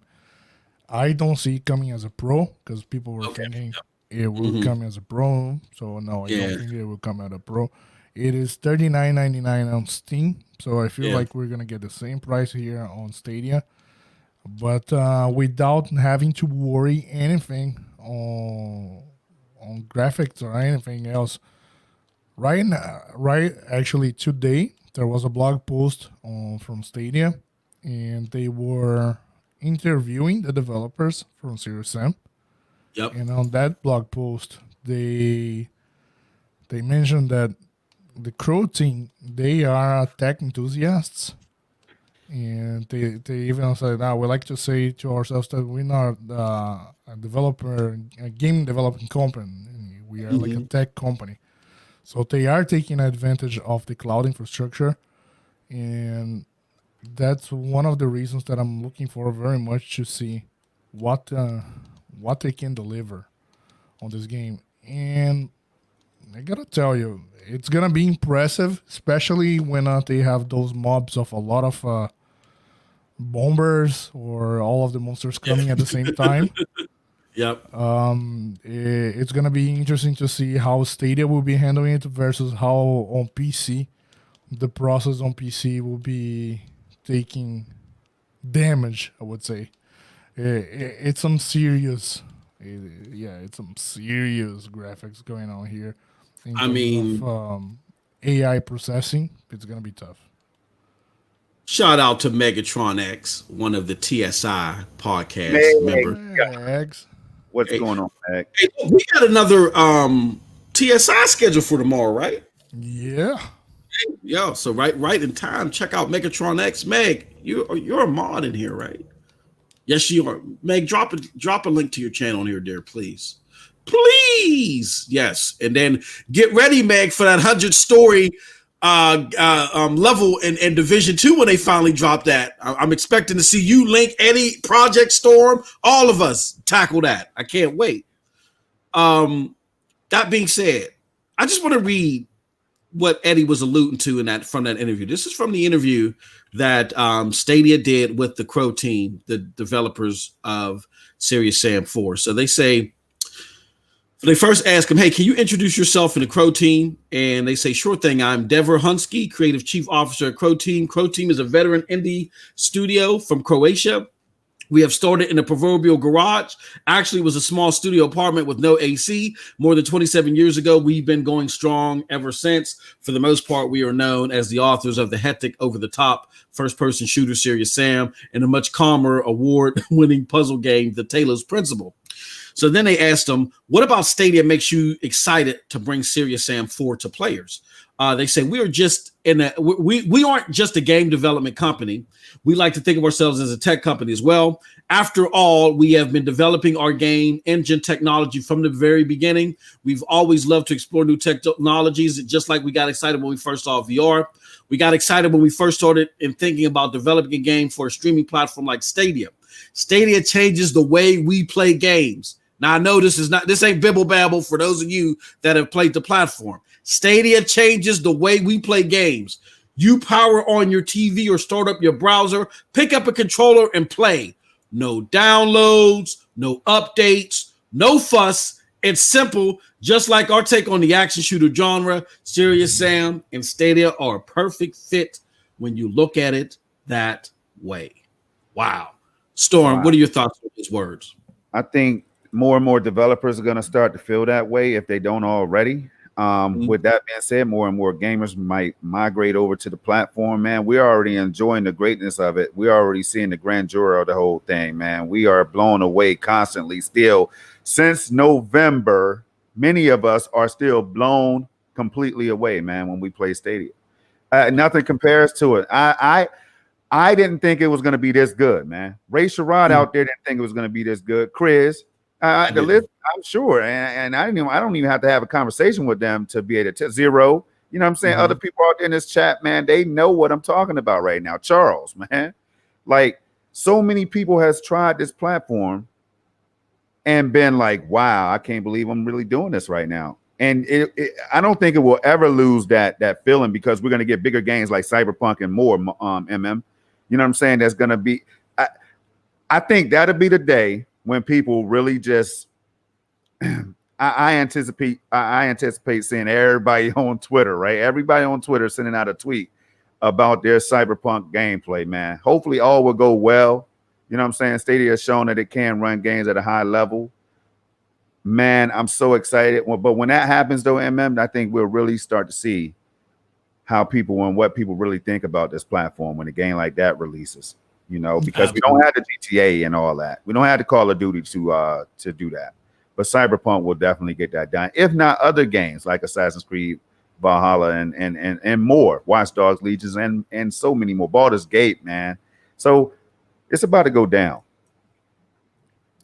I don't see it coming as a pro because people were thinking it will come as a pro. So no, I don't think it will come as a pro. It is $39.99 on Steam, so I feel like we're gonna get the same price here on Stadia, but without having to worry anything on graphics or anything else. Actually today there was a blog post from Stadia, and they were interviewing the developers from Serious Sam. Yep. And on that blog post, they mentioned that the Crow team, they are tech enthusiasts, and they even said, we like to say to ourselves that we're not a game developing company. We are like a tech company. So they are taking advantage of the cloud infrastructure, and that's one of the reasons that I'm looking for very much to see what they can deliver on this game. And gotta tell you, it's gonna be impressive, especially when they have those mobs of a lot of bombers or all of the monsters coming at the same time. Yep. It's gonna be interesting to see how Stadia will be handling it versus how on PC the process on PC will be taking damage. I would say it's some serious, it's some serious graphics going on here. In I terms mean, of, AI processing, it's gonna be tough. shout out to Megatron X, one of the TSI podcast members. Eggs. What's Hey, going on, Meg? hey, we got another TSI schedule for tomorrow, right? Yeah. Yeah, so right in time. Check out Megatron X. Meg, you're a mod in here, right? Yes, you are. Meg, drop a link to your channel here, dear, please. Please. Yes. And then get ready, Meg, for that 100 story level in Division 2 when they finally drop that. I'm expecting to see you, Link, Eddie, Project Storm, all of us tackle that. I can't wait. That being said, I just want to read what Eddie was alluding to from that interview. This is from the interview that Stadia did with the Crow team, the developers of Serious Sam 4. So they say, they first ask him, hey, can you introduce yourself in the Crow team? And they say, sure thing. I'm Dever Hunsky, creative chief officer at Crow Team. Crow Team is a veteran indie studio from Croatia. We have started in a proverbial garage. Actually, it was a small studio apartment with no AC. More than 27 years ago, we've been going strong ever since. For the most part, we are known as the authors of the hectic, over-the-top first-person shooter Serious Sam and a much calmer, award-winning puzzle game, The Talos Principle. So then they asked him, what about Stadia makes you excited to bring Serious Sam 4 to players? They say we aren't just a game development company. We like to think of ourselves as a tech company as well. After all, we have been developing our game engine technology from the very beginning. We've always loved to explore new technologies, just like we got excited when we first saw VR. We got excited when we first started in thinking about developing a game for a streaming platform like Stadia. Stadia changes the way we play games. Now, I know this ain't bibble babble for those of you that have played the platform. Stadia changes the way we play games. You power on your TV or start up your browser, pick up a controller and play. No downloads, no updates, no fuss. It's simple, just like our take on the action shooter genre. Serious Sam and Stadia are a perfect fit when you look at it that way. Wow. Storm, What are your thoughts on these words? I think more and more developers are going to start to feel that way if they don't already. With that being said, more and more gamers might migrate over to the platform, man. We're already enjoying the greatness of it. We're already seeing the grandeur of the whole thing, man. We are blown away constantly still. Since November, many of us are still blown completely away, man, when we play Stadia. Nothing compares to it. I didn't think it was going to be this good, man. Ray Sherrod out there didn't think it was going to be this good. Chris, the list, I'm sure, and I don't even have to have a conversation with them to be able to Zero. You know what I'm saying? Other people out there in this chat, man, they know what I'm talking about right now. Charles, man, like so many people has tried this platform and been like, wow, I can't believe I'm really doing this right now. And I don't think it will ever lose that feeling because we're going to get bigger games like Cyberpunk and more. MM, you know what I'm saying? That's going to be. I think that'll be the day when people really just. I anticipate seeing everybody on Twitter, right? Everybody on Twitter sending out a tweet about their Cyberpunk gameplay, man. Hopefully all will go well. You know what I'm saying? Stadia has shown that it can run games at a high level. Man, I'm so excited. But when that happens, though, I think we'll really start to see how people and what people really think about this platform when a game like that releases. You know, because we don't have the GTA and all that. We don't have the Call of Duty to do that. But Cyberpunk will definitely get that done. If not other games like Assassin's Creed, Valhalla, and more, Watch Dogs, Legions, and so many more. Baldur's Gate, man. So it's about to go down.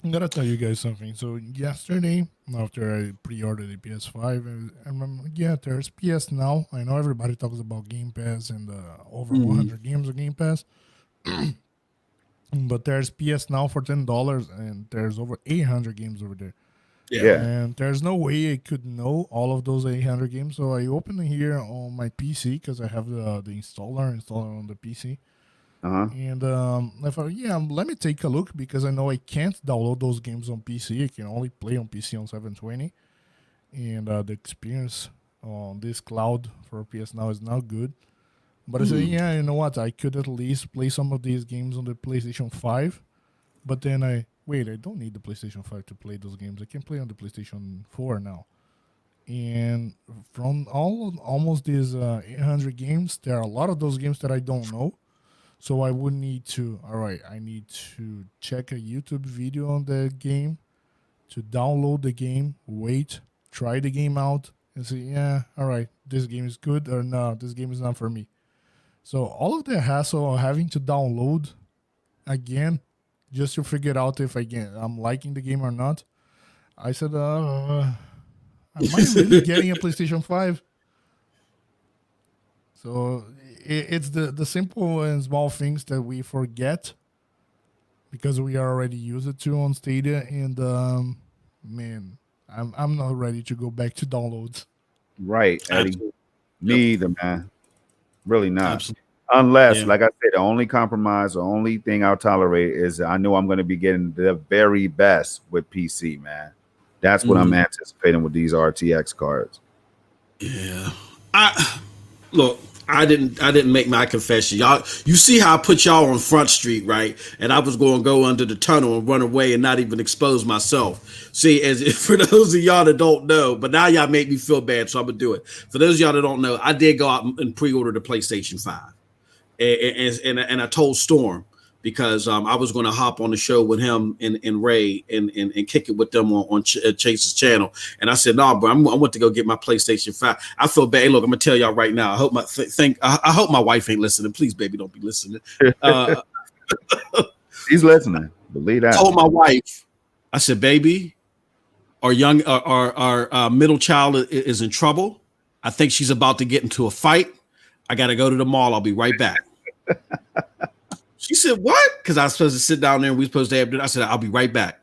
I'm gonna tell you guys something. So yesterday, after I pre-ordered the PS5, I remember, there's PS Now. I know everybody talks about Game Pass and over 100 games of Game Pass, but there's PS Now for $10, and there's over 800 games over there. Yeah. And there's no way I could know all of those 800 games. So I opened it here on my PC because I have the installer on the PC. And I thought, let me take a look because I know I can't download those games on PC. I can only play on PC on 720. And the experience on this cloud for PS Now is not good. But I said, you know what? I could at least play some of these games on the PlayStation 5. But then I don't need the PlayStation 5 to play those games. I can play on the PlayStation 4 now. And from almost these 800 games, there are a lot of those games that I don't know. So I would need to, I need to check a YouTube video on the game, to download the game, wait, try the game out, and say, this game is good, or no, this game is not for me. So all of the hassle of having to download again, just to figure out if I'm liking the game or not, I said, am I really getting a PlayStation 5? So it's the simple and small things that we forget because we are already used to on Stadia, and man, I'm not ready to go back to downloads. Right, Eddie. Absolutely. Me either, man. Really not. Absolutely. Unless, like I said, the only compromise, the only thing I'll tolerate is I know I'm going to be getting the very best with PC, man. That's what I'm anticipating with these RTX cards. Yeah. I didn't make my confession. Y'all, you see how I put y'all on Front Street, right? And I was going to go under the tunnel and run away and not even expose myself. See, for those of y'all that don't know, but now y'all make me feel bad, so I'm gonna do it. For those of y'all that don't know, I did go out and pre-order the PlayStation 5, and I told Storm because I was going to hop on the show with him and Ray and kick it with them on Chase's channel. And I said, "No, bro, I went to go get my PlayStation 5. I feel bad. Hey, look, I'm gonna tell y'all right now. I hope I hope my wife ain't listening. Please, baby, don't be listening." She's listening. Believe that. I told my wife, I said, "Baby, our middle child is in trouble. I think she's about to get into a fight. I got to go to the mall. I'll be right back." She said, "What?" Because I was supposed to sit down there and we supposed to have dinner. I said, "I'll be right back."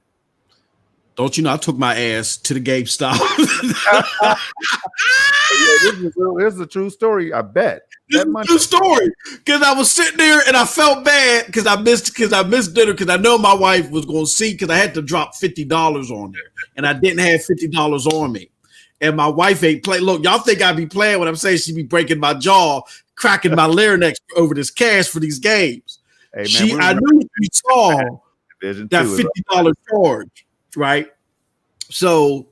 Don't you know I took my ass to the GameStop? This is a true story. I bet. This is a true story. Because I was sitting there and I felt bad because I missed dinner because I know my wife was going to see because I had to drop $50 on there and I didn't have $50 on me. And my wife ain't play. Look, y'all think I be playing when I'm saying she be breaking my jaw, cracking my larynx over this cash for these games. Hey, man, I knew she saw that $50 charge, right? So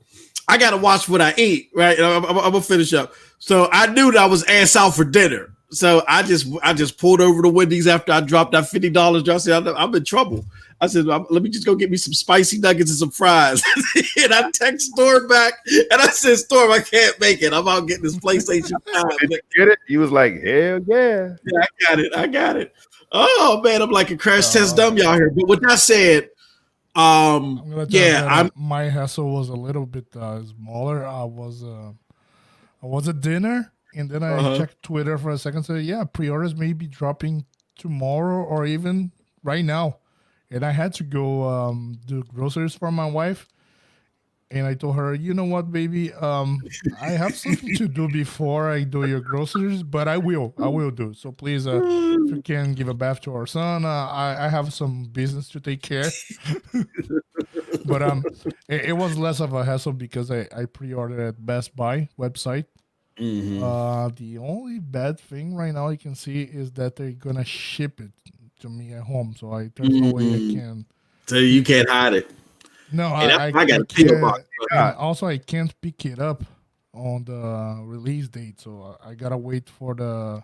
I gotta watch what I eat, right? I'm gonna finish up. So I knew that I was ass out for dinner. So I just pulled over to Wendy's after I dropped that $50. I said, I'm in trouble. I said, let me just go get me some spicy nuggets and some fries. And I text Storm back and I said, "Storm, I can't make it. I'm out getting this PlayStation 5. Did you get it? He was like, "Hell yeah." Yeah, I got it. Oh man, I'm like a crash test dummy out here. But with that said, my hassle was a little bit smaller. I was at dinner and then I checked Twitter for a second. So pre-orders may be dropping tomorrow or even right now. And I had to go do groceries for my wife. And I told her, "You know what, baby? I have something to do before I do your groceries, but I will do. So please, if you can give a bath to our son, I have some business to take care." But it was less of a hassle because I pre-ordered at Best Buy website. The only bad thing right now I can see is that they're gonna ship it to me at home, so there's no way I can. So you can't hide it. No, I got to. Also, I can't pick it up on the release date, so I gotta wait for the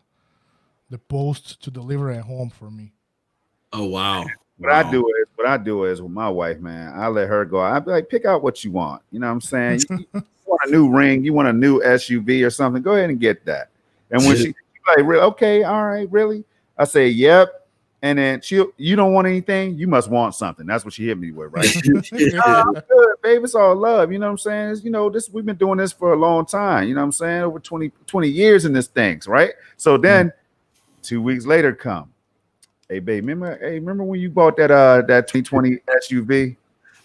post to deliver at home for me. Oh wow! What I do is with my wife, man. I let her go. I be like, "Pick out what you want." You know what I'm saying? You want a new ring? You want a new SUV or something? Go ahead and get that. And when she's like, "Okay, all right, really?" I say, "Yep." And then you don't want anything, you must want something. That's what she hit me with, right? I'm good, babe. It's all love. You know what I'm saying? It's, we've been doing this for a long time. You know what I'm saying? Over 20 years in this thing, right? So then 2 weeks later come. Hey, babe, remember when you bought that 2020 SUV?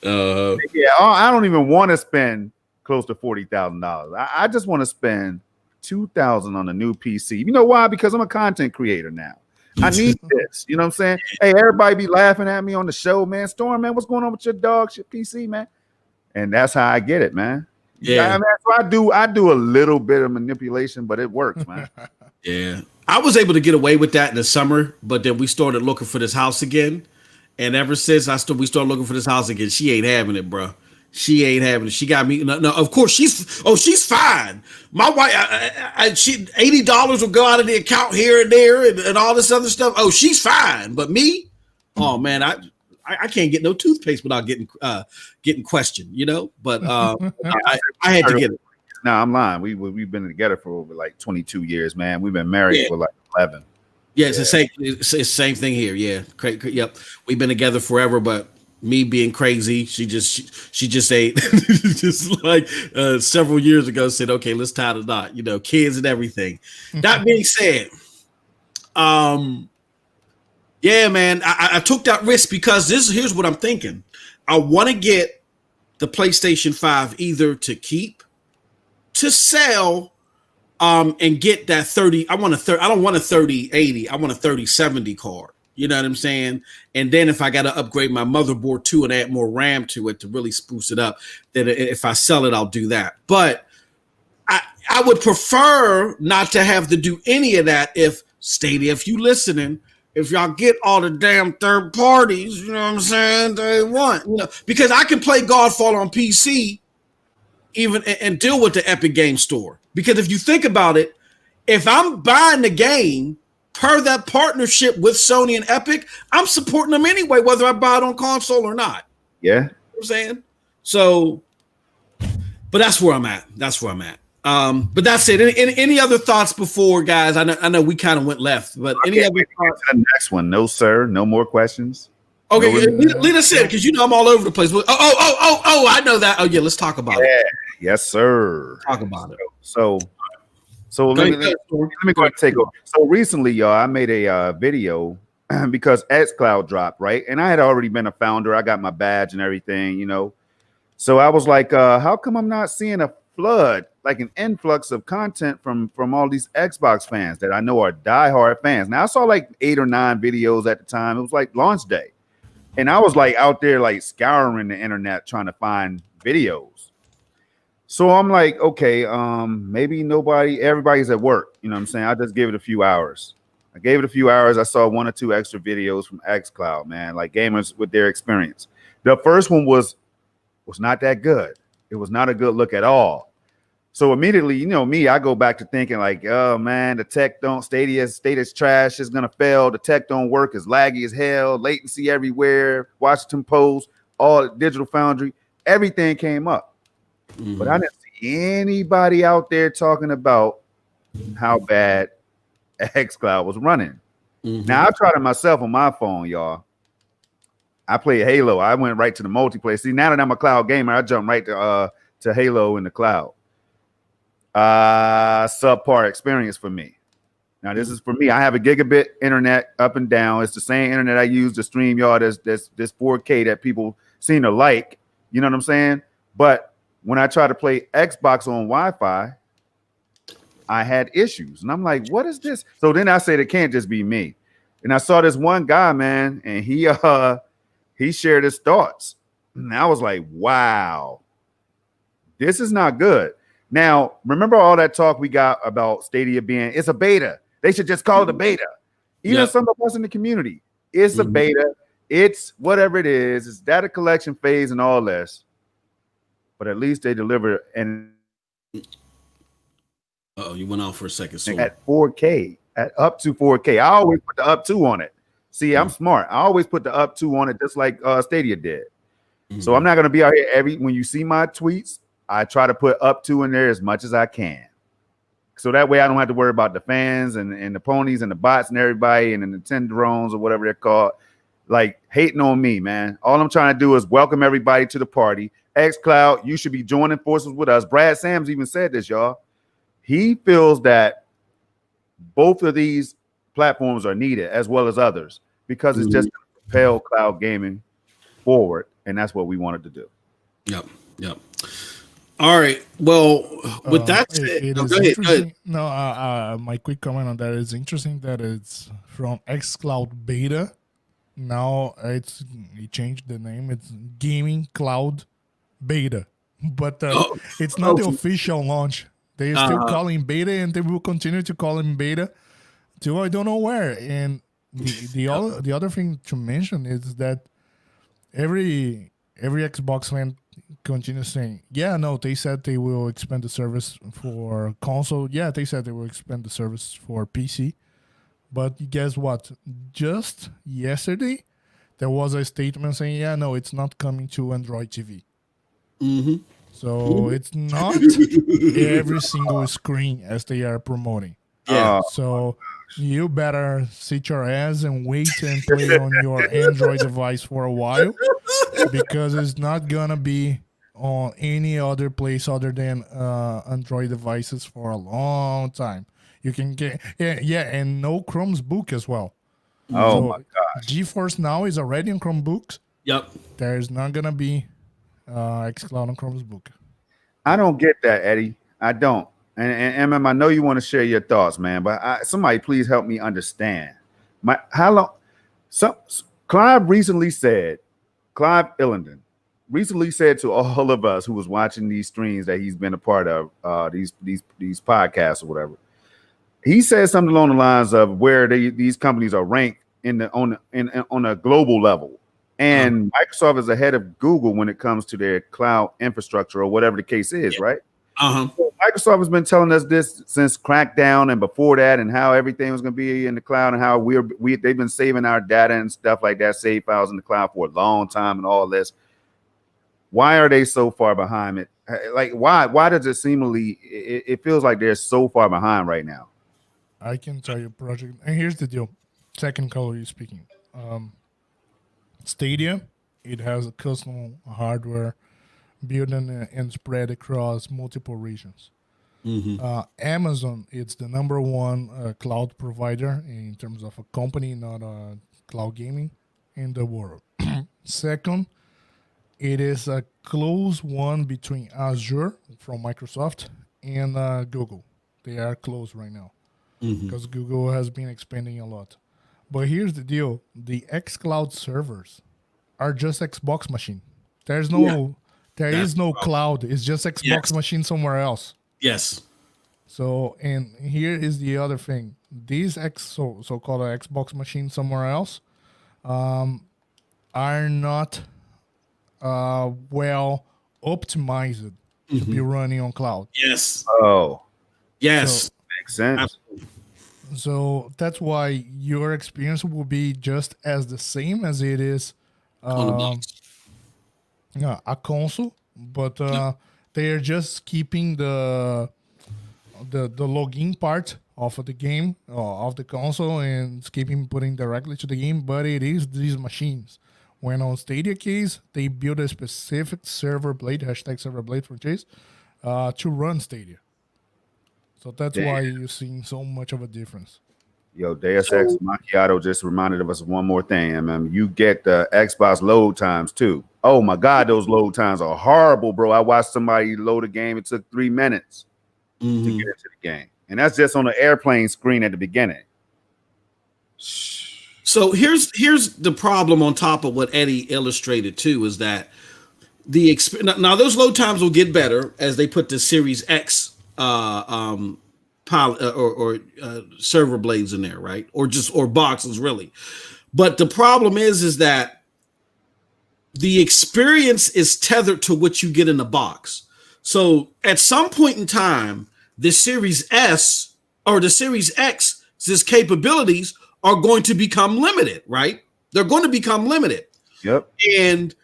Yeah, I don't even want to spend close to $40,000. I just want to spend $2,000 on a new PC. You know why? Because I'm a content creator now. I need this. You know what I'm saying? Hey, everybody be laughing at me on the show, man. Storm, man, what's going on with your dog shit PC, man? And that's how I get it, man. Yeah, I mean, so I do a little bit of manipulation, but it works, man. yeah. I was able to get away with that in the summer, but then we started looking for this house again. And ever since we started looking for this house again, she ain't having it, bro. She ain't having it. She got me. No, of course she's fine. My wife, she $80 will go out of the account here and there and all this other stuff. Oh, she's fine. But me, oh man, I can't get no toothpaste without getting questioned, you know. But I had to get it. No, I'm lying. We've been together for over like 22 years, man. We've been married for like 11. Yeah, it's the same thing here. Yeah, yep. We've been together forever, but me being crazy, she just ate just like several years ago said, okay, let's tie the knot, you know, kids and everything. That being said, yeah, man, I took that risk because here's what I'm thinking. I want to get the PlayStation 5 either to keep, to sell, and get that 30. I don't want a 3080. I want a 3070 card. You know what I'm saying? And then if I got to upgrade my motherboard too and add more RAM to it to really spruce it up, then if I sell it, I'll do that. But I would prefer not to have to do any of that if Stadia, if you listening, if y'all get all the damn third parties, you know what I'm saying, they want, you know, because I can play Godfall on PC even and deal with the Epic Game Store. Because if you think about it, if I'm buying the game per that partnership with Sony and Epic, I'm supporting them anyway, whether I buy it on console or not. Yeah. You know what I'm saying? So, but that's where I'm at. But that's it. Any other thoughts before, guys? I know we kind of went left, but any other thoughts? To the next one. No, sir. No more questions. Okay, lead us in, because you know I'm all over the place. Oh, I know that. Oh, yeah, let's talk about it. Yes, sir. Talk about it. So let me go ahead and take over. So recently, y'all, I made a video because xCloud dropped, right? And I had already been a founder. I got my badge and everything, you know. So I was like, how come I'm not seeing a flood, like an influx of content from all these Xbox fans that I know are diehard fans? Now, I saw like 8 or 9 videos at the time. It was like launch day. And I was like out there like scouring the internet trying to find videos. So I'm like, okay, maybe everybody's at work. You know what I'm saying? I just gave it a few hours. I saw 1 or 2 extra videos from xCloud, man, like gamers with their experience. The first one was not that good. It was not a good look at all. So immediately, you know me, I go back to thinking like, oh man, the tech Stadia's trash, is gonna fail. The tech don't work, is laggy as hell, latency everywhere, Washington Post, all Digital Foundry, everything came up. Mm-hmm. But I didn't see anybody out there talking about how bad xCloud was running. Mm-hmm. Now I tried it myself on my phone, y'all. I played Halo. I went right to the multiplayer. See, now that I'm a cloud gamer, I jump right to Halo in the cloud. Subpar experience for me. Now this is for me. I have a gigabit internet up and down. It's the same internet I use to stream y'all this 4K that people seem to like. You know what I'm saying? But when I try to play Xbox on Wi-Fi, I had issues. And I'm like, what is this? So then I said it can't just be me. And I saw this one guy, man, and he shared his thoughts. And I was like, wow, this is not good. Now, remember all that talk we got about Stadia being, it's a beta. They should just call it a beta. Even some of us in the community, it's a beta. It's whatever it is. It's data collection phase and all this. But at least they deliver you went out for a second. So at 4K, at up to 4K. I always put the up to on it. See, I'm smart. I always put the up to on it, just like Stadia did. So I'm not going to be out here when you see my tweets, I try to put up to in there as much as I can. So that way I don't have to worry about the fans and the ponies and the bots and everybody and the Nintendrones or whatever they're called, like hating on me, man. All I'm trying to do is welcome everybody to the party. xCloud, you should be joining forces with us. Brad Sams even said this, y'all. He feels that both of these platforms are needed as well as others because it's just going to propel cloud gaming forward. and that's what we wanted to do. Yep. All right. Well, with that said, it go is ahead. interesting. No, my quick comment on that is interesting that it's from xCloud beta. Now it changed the name. It's Gaming Cloud Beta, but it's not the official launch. They are still calling beta, and they will continue to call him beta till I don't know where. And the other thing to mention is that every Xbox fan continues saying, yeah, no, they said they will expand the service for console. Yeah, they said they will expand the service for PC. But guess what? Just yesterday, there was a statement saying, yeah, no, it's not coming to Android TV. Mm-hmm. So it's not every single screen as they are promoting. Yeah. So you better sit your ass and wait and play on your Android device for a while, because it's not gonna be on any other place other than Android devices for a long time. You can get and no Chromebook as well. Oh my gosh! GeForce Now is already on Chromebooks. Yep. There's not gonna be xCloud on Chromebook. I don't get that, Eddie. I don't. And MM, I know you want to share your thoughts, man, but somebody please help me understand. How long? Clive Illenden recently said to all of us who was watching these streams that he's been a part of, these podcasts or whatever. He said something along the lines of where these companies are ranked on a global level, and Microsoft is ahead of Google when it comes to their cloud infrastructure or whatever the case is, right? So Microsoft has been telling us this since Crackdown and before that, and how everything was going to be in the cloud, and how they've been saving our data and stuff like that, save files in the cloud for a long time, and all this. Why are they so far behind it? Like, why does it seemingly it feels like they're so far behind right now? I can tell you, project, and here's the deal. Technically speaking, Stadia, it has a custom hardware built and spread across multiple regions. Amazon, it's the number one cloud provider in terms of a company, not a cloud gaming, in the world. Second, it is a close one between Azure from Microsoft and Google. They are close right now because Google has been expanding a lot. But here's the deal. The xCloud servers are just Xbox machine. There is no cloud. It's just Xbox machine somewhere else. Yes. So, and here is the other thing. These so-called Xbox machines somewhere else are not well optimized to be running on cloud. Yes. Oh. Yes. So, makes sense. Absolutely. So that's why your experience will be just as the same as it is a console, but they are just keeping the login part of the game of the console and putting directly to the game. But it is these machines. When on Stadia case, they build a specific server blade, #serverblade for Chase, to run Stadia. So that's why you're seeing so much of a difference. Yo, Deus Ex Macchiato just reminded us of one more thing. I mean, you get the Xbox load times too. Oh my God, those load times are horrible, bro. I watched somebody load a game. It took 3 minutes to get into the game. And that's just on the airplane screen at the beginning. So here's the problem on top of what Eddie illustrated too, is that now those load times will get better as they put the Series X server blades in there, right? Or boxes, really. But the problem is that the experience is tethered to what you get in the box. So at some point in time, the Series S or the Series X's capabilities are going to become limited, right? They're going to become limited. Yep. And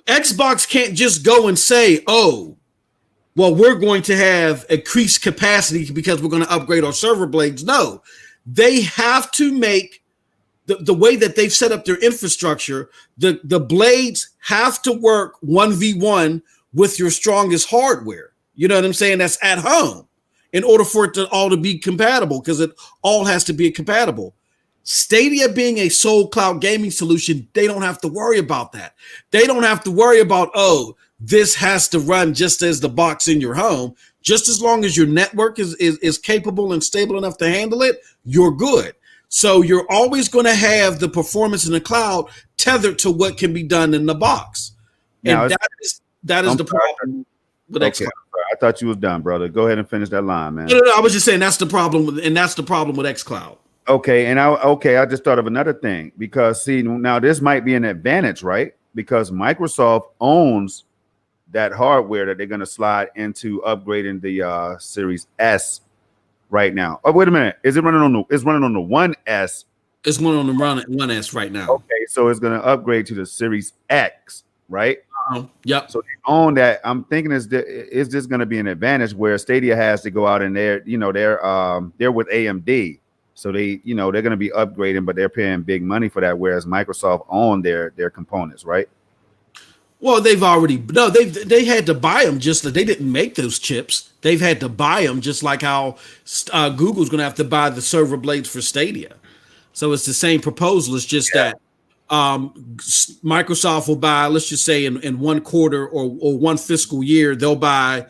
Xbox can't just go and say, oh, well, we're going to have increased capacity because we're going to upgrade our server blades. No, they have to make the way that they've set up their infrastructure, the blades have to work 1v1 with your strongest hardware. You know what I'm saying? That's at home in order for it to all to be compatible, because it all has to be compatible. Stadia being a sole cloud gaming solution, they don't have to worry about that. They don't have to worry about, oh, this has to run just as the box in your home. Just as long as your network is capable and stable enough to handle it, you're good. So you're always going to have the performance in the cloud tethered to what can be done in the box. Now, And that is the problem with xCloud. I thought you was done, brother. Go ahead and finish that line, man. No, I was just saying that's the problem with xCloud. Okay, and I just thought of another thing, because see, now this might be an advantage, right? Because Microsoft owns that hardware that they're going to slide into upgrading the Series S right now. Oh, wait a minute, is it running on the? It's running on the 1S. It's running on the 1S right now. Okay, so it's going to upgrade to the Series X, right? Yep. So they own that. I'm thinking is this going to be an advantage where Stadia has to go out and they're with AMD. So they, they're going to be upgrading, but they're paying big money for that. Whereas Microsoft owned their components, right? Well, they had to buy them. Just like they didn't make those chips. They've had to buy them, just like how Google's going to have to buy the server blades for Stadia. So it's the same proposal. It's just that Microsoft will buy, let's just say in one quarter or one fiscal year, they'll buy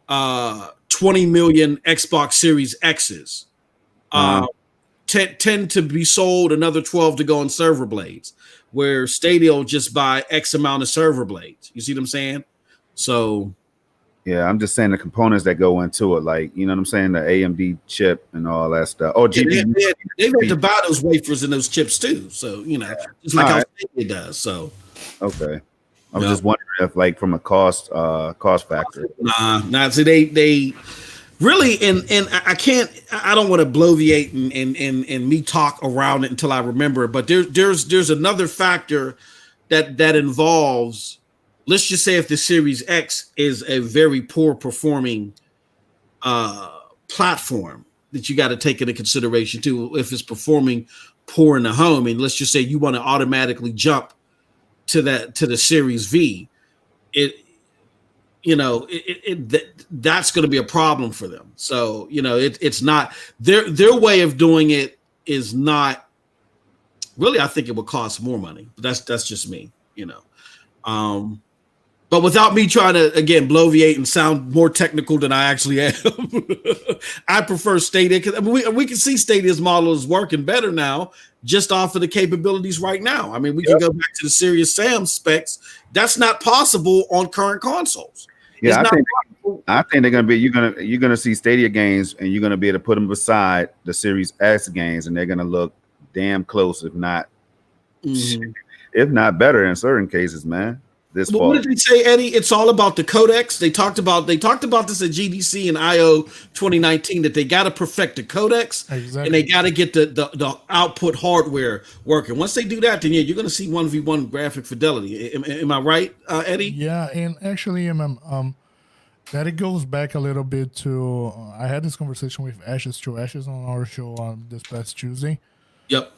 20 million Xbox Series X's. 10 to be sold, another 12 to go on server blades, where Stadia will just buy X amount of server blades. You see what I'm saying? So yeah, I'm just saying the components that go into it, like, you know what I'm saying, the AMD chip and all that stuff. Oh, they've had to buy those wafers and those chips too. So just like how Stadia does. So okay, I was just wondering if, like, from a cost factor. Nah. So they really, and I don't want to bloviate and me talk around it until I remember it, but there's another factor that involves, let's just say if the Series X is a very poor performing platform that you got to take into consideration too, if it's performing poor in the home, and let's just say you want to automatically jump to the Series V, that's going to be a problem for them. So, it's not their way of doing it is not really, I think it would cost more money, but that's just me, but without me trying to, again, bloviate and sound more technical than I actually am, I prefer Stadia, because we can see Stadia's model is working better now just off of the capabilities right now. I mean, we can go back to the Serious Sam specs. That's not possible on current consoles. Yeah, I think they're gonna be. You're gonna see Stadia games, and you're gonna be able to put them beside the Series X games, and they're gonna look damn close, if not better in certain cases, man. This fall. What did they say, Eddie? It's all about the codecs. They talked about this at GDC and IO 2019, that they got to perfect the codecs, and they got to get the output hardware working. Once they do that, then you're going to see 1v1 graphic fidelity. Am I right, Eddie? Yeah, and actually, that it goes back a little bit to I had this conversation with Ashes to Ashes on our show on this past Tuesday. Yep.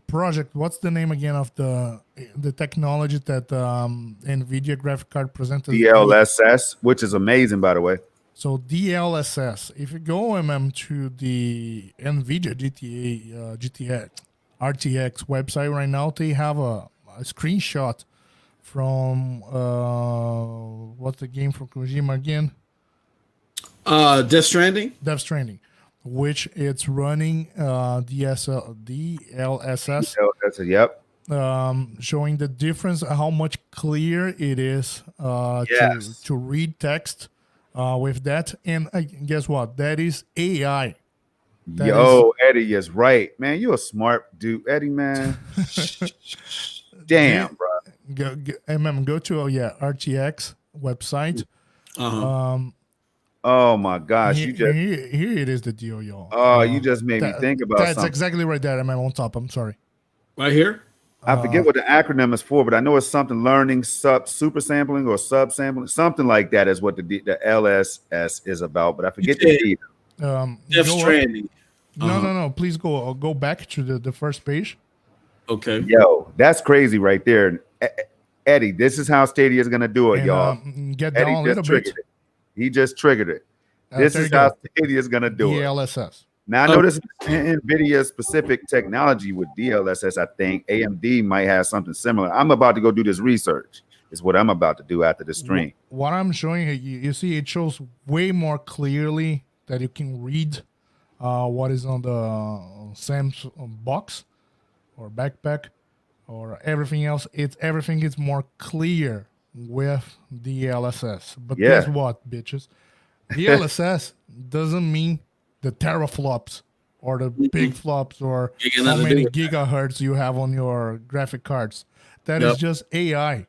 Project, what's the name again of the technology that NVIDIA graphic card presented? DLSS, which is amazing, by the way. So DLSS, if you go to the NVIDIA GTA RTX website right now, they have a screenshot from what's the game from Kojima again? Death Stranding. Death Stranding, which it's running DLSS. Yep. Showing the difference, how much clear it is to read text with that. And guess what? That is AI. Eddie is right, man. You're a smart dude, Eddie, man. Damn, bro. Go to RTX website. Oh my gosh! Here it is, the deal, y'all. Oh, you just made me think about that's something. exactly right there. On top. I'm sorry. Right here. I forget what the acronym is for, but I know it's something learning super sampling or sub sampling, something like that is what the LSS is about. But I forget the Death Stranding. No. Please go back to the first page. Okay. Yo, that's crazy right there. Eddie, this is how Stadia is gonna do it, y'all. Get down a little bit. He just triggered it. This is how Stadia is gonna do DLSS. Now I know this is NVIDIA specific technology with DLSS. I think AMD might have something similar. I'm about to go do this research. Is what I'm about to do after the stream. What I'm showing you see it shows way more clearly that you can read what is on the Sam's box or backpack or everything else. Everything is more clear with DLSS. But guess what, bitches? DLSS doesn't mean the teraflops or the big flops or how many gigahertz you have on your graphic cards. That is just AI.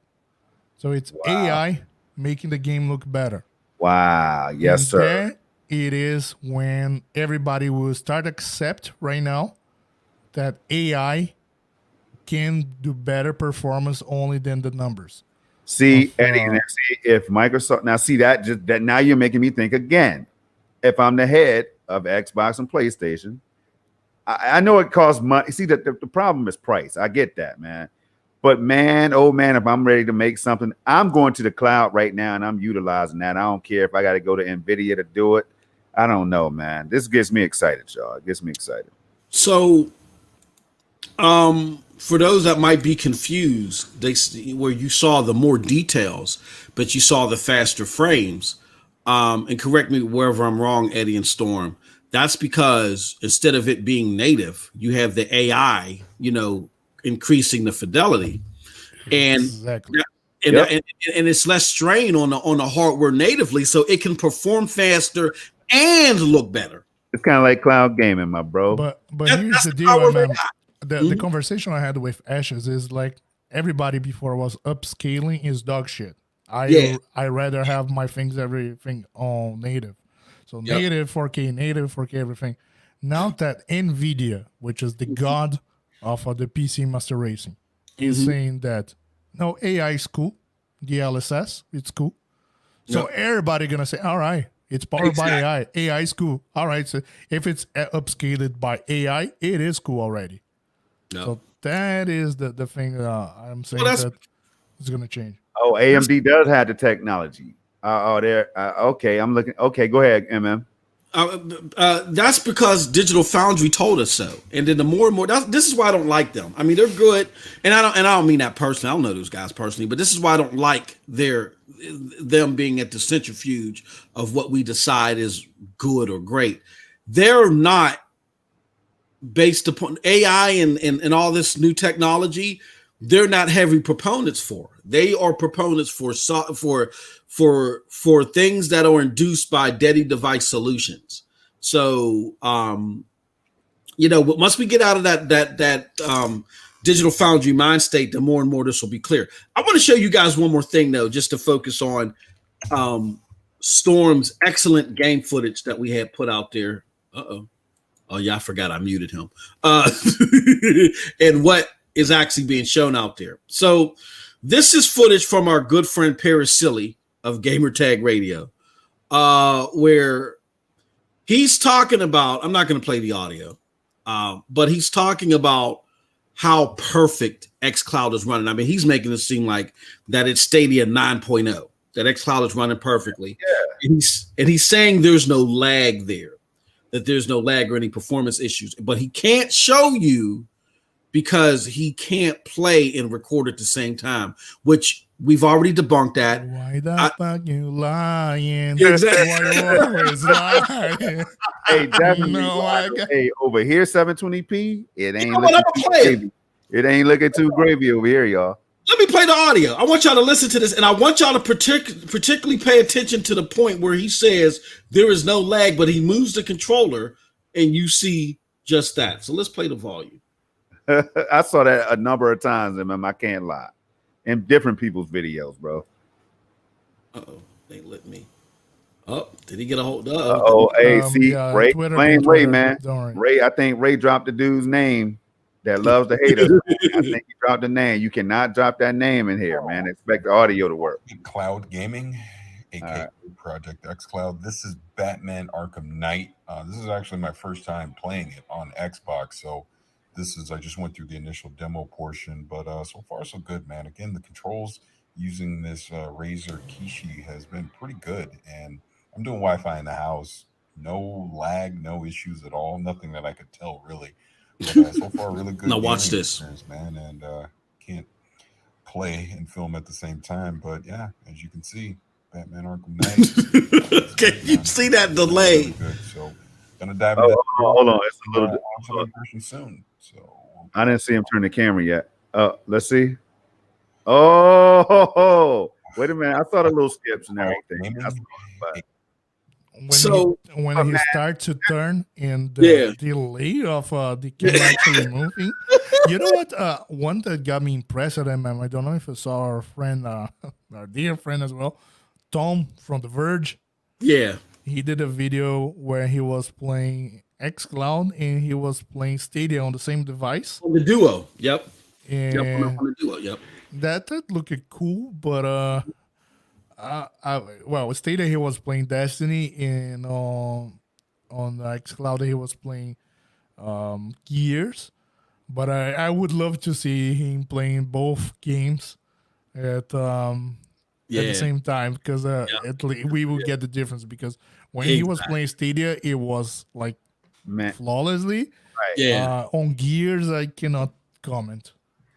So it's AI making the game look better. Wow. Yes, and sir. There it is when everybody will start accept right now that AI can do better performance only than the numbers. See, Eddie, see if Microsoft that now you're making me think again. If I'm the head of Xbox and PlayStation, I know it costs money. See, the problem is price. I get that, man. But man, oh man, if I'm ready to make something, I'm going to the cloud right now and I'm utilizing that. I don't care if I got to go to NVIDIA to do it. I don't know, man. This gets me excited, y'all. It gets me excited. So, for those that might be confused, where you saw the more details, but you saw the faster frames, and correct me wherever I'm wrong, Eddie and Storm, that's because instead of it being native, you have the AI, increasing the fidelity, and exactly. and it's less strain on the hardware natively, so it can perform faster and look better. It's kind of like cloud gaming, my bro. But here's the deal, man. The conversation I had with Ashes is like everybody before was upscaling is dog shit. I rather have my everything on native. So native 4K, everything. Now that NVIDIA, which is the god of the PC master racing, is saying that no, AI is cool, DLSS, it's cool. So everybody gonna say, all right, it's powered by AI. AI is cool. All right, so if it's upscaled by AI, it is cool already. So that is the thing I'm saying that is gonna change. Oh, AMD does have the technology. Okay, I'm looking. Okay, go ahead, MM. That's because Digital Foundry told us so, and then the more and more. This is why I don't like them. I mean, they're good, and I don't mean that personally. I don't know those guys personally, but this is why I don't like them being at the centrifuge of what we decide is good or great. They're not based upon AI and all this new technology. They're not heavy proponents for. They are proponents for things that are induced by Daddy device solutions. So, once we get out of that Digital Foundry mind state, the more and more this will be clear. I want to show you guys one more thing though, just to focus on Storm's excellent game footage that we had put out there. Oh yeah, I forgot I muted him. And what is actually being shown out there. So this is footage from our good friend Paris Silly of Gamertag Radio, where he's talking about, I'm not going to play the audio, but he's talking about how perfect xCloud is running. I mean, he's making it seem like that it's Stadia 9.0, that xCloud is running perfectly. Yeah. And he's saying there's no lag there, that there's no lag or any performance issues, but he can't show you because he can't play and record at the same time, which we've already debunked that. Why the fuck you lying? Exactly. Why you always lying? Hey, definitely. Hey, over here, 720p. It ain't looking too gravy over here, y'all. Let me play the audio. I want y'all to listen to this, and I want y'all to particularly pay attention to the point where he says there is no lag, but he moves the controller, and you see just that. So let's play the volume. I saw that a number of times, and I can't lie, in different people's videos, bro. They let me. Oh, did he get a hold of? See, Ray, blame Ray, man. Ray, I think Ray dropped the dude's name that loves to hate us. I think he dropped the name. You cannot drop that name in here, man. Expect the audio to work. Cloud Gaming, aka Project xCloud. This is Batman Arkham Knight. This is actually my first time playing it on Xbox, so. I just went through the initial demo portion, but so far so good, man. Again, the controls using this Razer Kishi has been pretty good, and I'm doing Wi-Fi in the house, no lag, no issues at all. Nothing that I could tell really. But so far, really good. Now watch gaming this. experience, man, and can't play and film at the same time. But yeah, as you can see, Batman Arkham Knight. Okay, you see that delay? Really good. So gonna dive into Hold on, it's a little. also in person soon. So I didn't see him turn the camera yet. Let's see. Oh, wait a minute! I saw the little skips and everything. When he starts to turn and the delay of the camera actually moving, you know what? One that got me impressed at him, I don't know if I saw our friend, our dear friend as well, Tom from The Verge. Yeah, he did a video where he was playing xCloud and he was playing Stadia on the same device. On the Duo, yep. And on the Duo, yep. That looked cool, but Stadia he was playing Destiny, and on the xCloud he was playing Gears. But I would love to see him playing both games at the same time, because at least we will get the difference, because when he was playing Stadia it was like flawlessly. On Gears I cannot comment.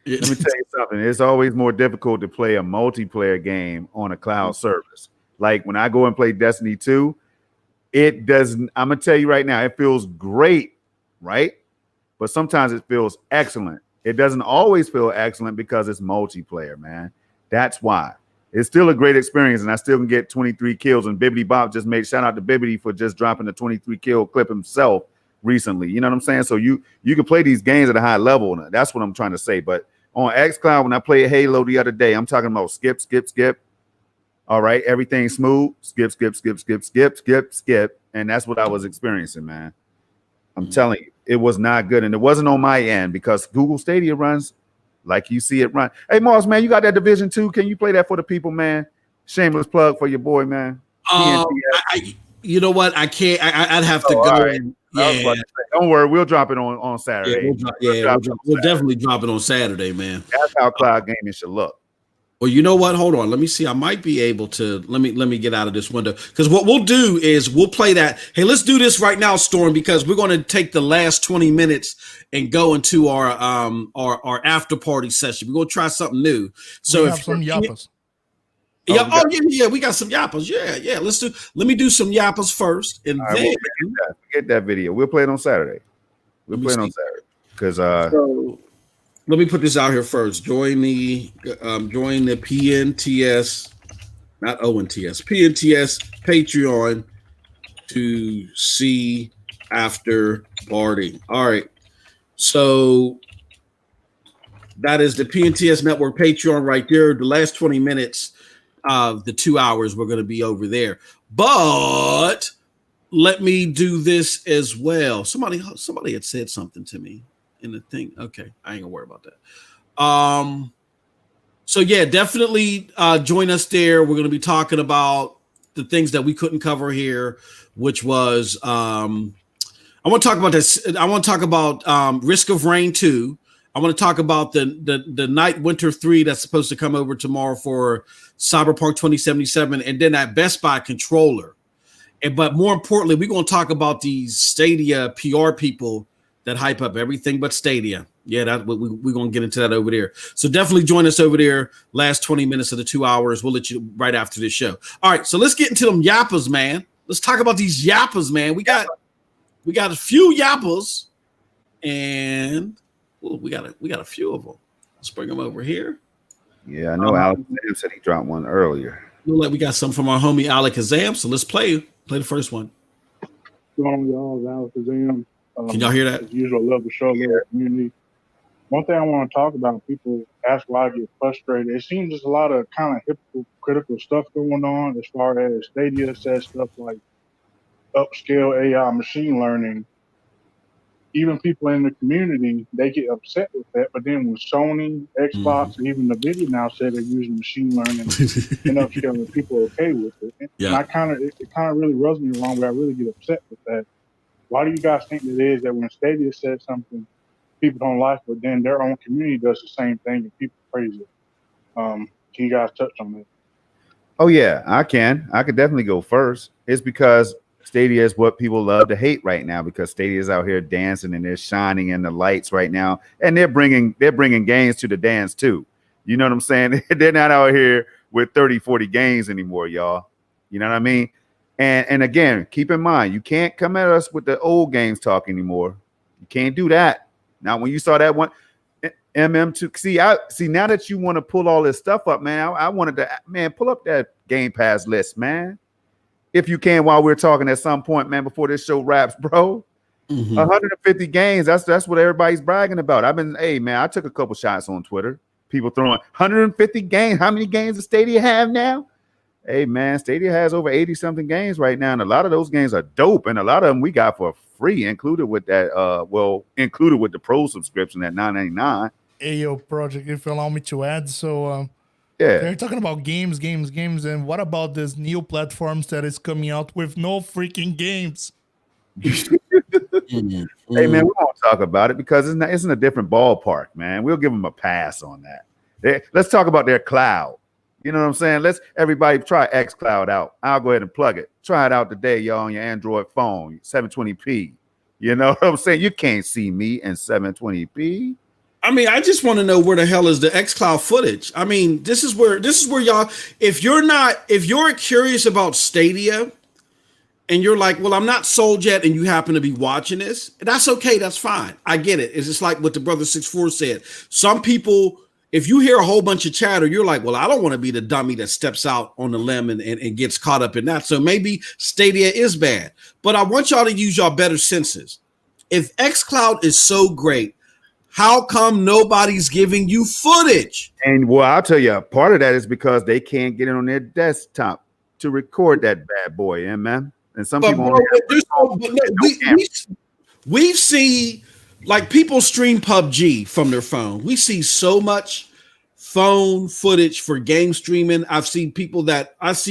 Let me tell you something. It's always more difficult to play a multiplayer game on a cloud service. Like when I go and play Destiny 2, it doesn't. I'm gonna tell you right now, it feels great, right? But sometimes it feels excellent. It doesn't always feel excellent because it's multiplayer, man. That's why. It's still a great experience, and I still can get 23 kills. And Bibbidi Bob just made shout out to Bibbidi for just dropping the 23 kill clip himself recently. You know what I'm saying? So you can play these games at a high level. And that's what I'm trying to say. But on xCloud, when I played Halo the other day, I'm talking about skip. All right, everything smooth. Skip. And that's what I was experiencing, man. I'm telling you, it was not good. And it wasn't on my end because Google Stadia runs like you see it run. Hey, Mars, man, you got that Division 2? Can you play that for the people, man? Shameless plug for your boy, man. You know what? I can't. I'd have to go. Right. Don't worry, we'll drop it on Saturday. We'll definitely drop it on Saturday, man. That's how cloud gaming should look. Well, you know what? Hold on. Let me see. I might be able to. Let me get out of this window, because what we'll do is we'll play that. Hey, let's do this right now, Storm, because we're going to take the last 20 minutes and go into our after party session. We're going to try something new. So we have some yappas. Yeah. We got some yappas. Yeah. Let me do some yappas first, and then we'll get that video. We'll play it on Saturday. Because so, let me put this out here first. Join the PNTS, not ONTS, PNTS Patreon to see after party. All right. So that is the PNTS Network Patreon right there. The last 20 minutes of the 2 hours we're going to be over there. But let me do this as well. Somebody had said something to me in the thing. Okay, I ain't gonna worry about that. So yeah, definitely join us there. We're gonna be talking about the things that we couldn't cover here, which was I want to talk about this. I want to talk about Risk of Rain 2. I want to talk about the Night Winter 3 that's supposed to come over tomorrow for Cyberpunk 2077, and then that Best Buy controller. But more importantly, we're going to talk about these Stadia PR people that hype up everything but Stadia. Yeah, we're going to get into that over there. So definitely join us over there. Last 20 minutes of the 2 hours. We'll let you right after this show. All right, so let's get into them yappas, man. Let's talk about these yappas, man. We got a few yappas, and we got a few of them. Let's bring them over here. Yeah, I know Alex said he dropped one earlier. Look like we got some from our homie Alec Kazam. So let's play the first one. What's going on, y'all? Alex Kazam. Can y'all hear that? As usual, love the show, love the community. One thing I want to talk about, people ask why I get frustrated. It seems there's a lot of kind of hypocritical stuff going on as far as Stadia says stuff like upscale AI machine learning. Even people in the community, they get upset with that. But then when Sony, Xbox, and even NVIDIA now say they're using machine learning and upscaling, people are okay with it. And it kind of really rubs me the wrong way. I really get upset with that. Why do you guys think it is that when Stadia says something, people don't like, but then their own community does the same thing and people praise it? Can you guys touch on that? Oh yeah, I can. I could definitely go first. It's because Stadia is what people love to hate right now because Stadia is out here dancing and they're shining in the lights right now, and they're bringing games to the dance too. You know what I'm saying? They're not out here with 30, 40 games anymore, y'all. You know what I mean? And again, keep in mind, you can't come at us with the old games talk anymore. You can't do that. Now, when you saw that one, MM2, see now that you want to pull all this stuff up, man, I wanted to, man, pull up that Game Pass list, man. If you can, while we're talking at some point, man, before this show wraps, bro. 150 games, that's what everybody's bragging about. Hey, man, I took a couple shots on Twitter. People throwing 150 games. How many games does Stadia have now? Hey, man, Stadia has over 80-something games right now, and a lot of those games are dope, and a lot of them we got for free, included with that, included with the Pro subscription at $9.99. Hey, yo, Project, if you allow me to add, so yeah, they're talking about games, and what about this new platforms that is coming out with no freaking games? Hey, man, we won't talk about it because it's in a different ballpark, man. We'll give them a pass on that. Let's talk about their cloud. You know what I'm saying? Let's everybody try xCloud out. I'll go ahead and plug it. Try it out today, y'all, on your Android phone, 720p. You know what I'm saying? You can't see me in 720p. I mean, I just want to know where the hell is the xCloud footage. I mean, this is where y'all, if you're curious about Stadia and you're like, well, I'm not sold yet, and you happen to be watching this, that's okay, that's fine. I get it. It's just like what the brother 64 said. Some people, if you hear a whole bunch of chatter, you're like, well, I don't want to be the dummy that steps out on the limb and gets caught up in that. So maybe Stadia is bad. But I want y'all to use y'all better senses. If xCloud is so great, how come nobody's giving you footage? And well, I'll tell you, part of that is because they can't get it on their desktop to record that bad boy, man. And some people we've seen like people stream PUBG from their phone. We see so much phone footage for game streaming. I see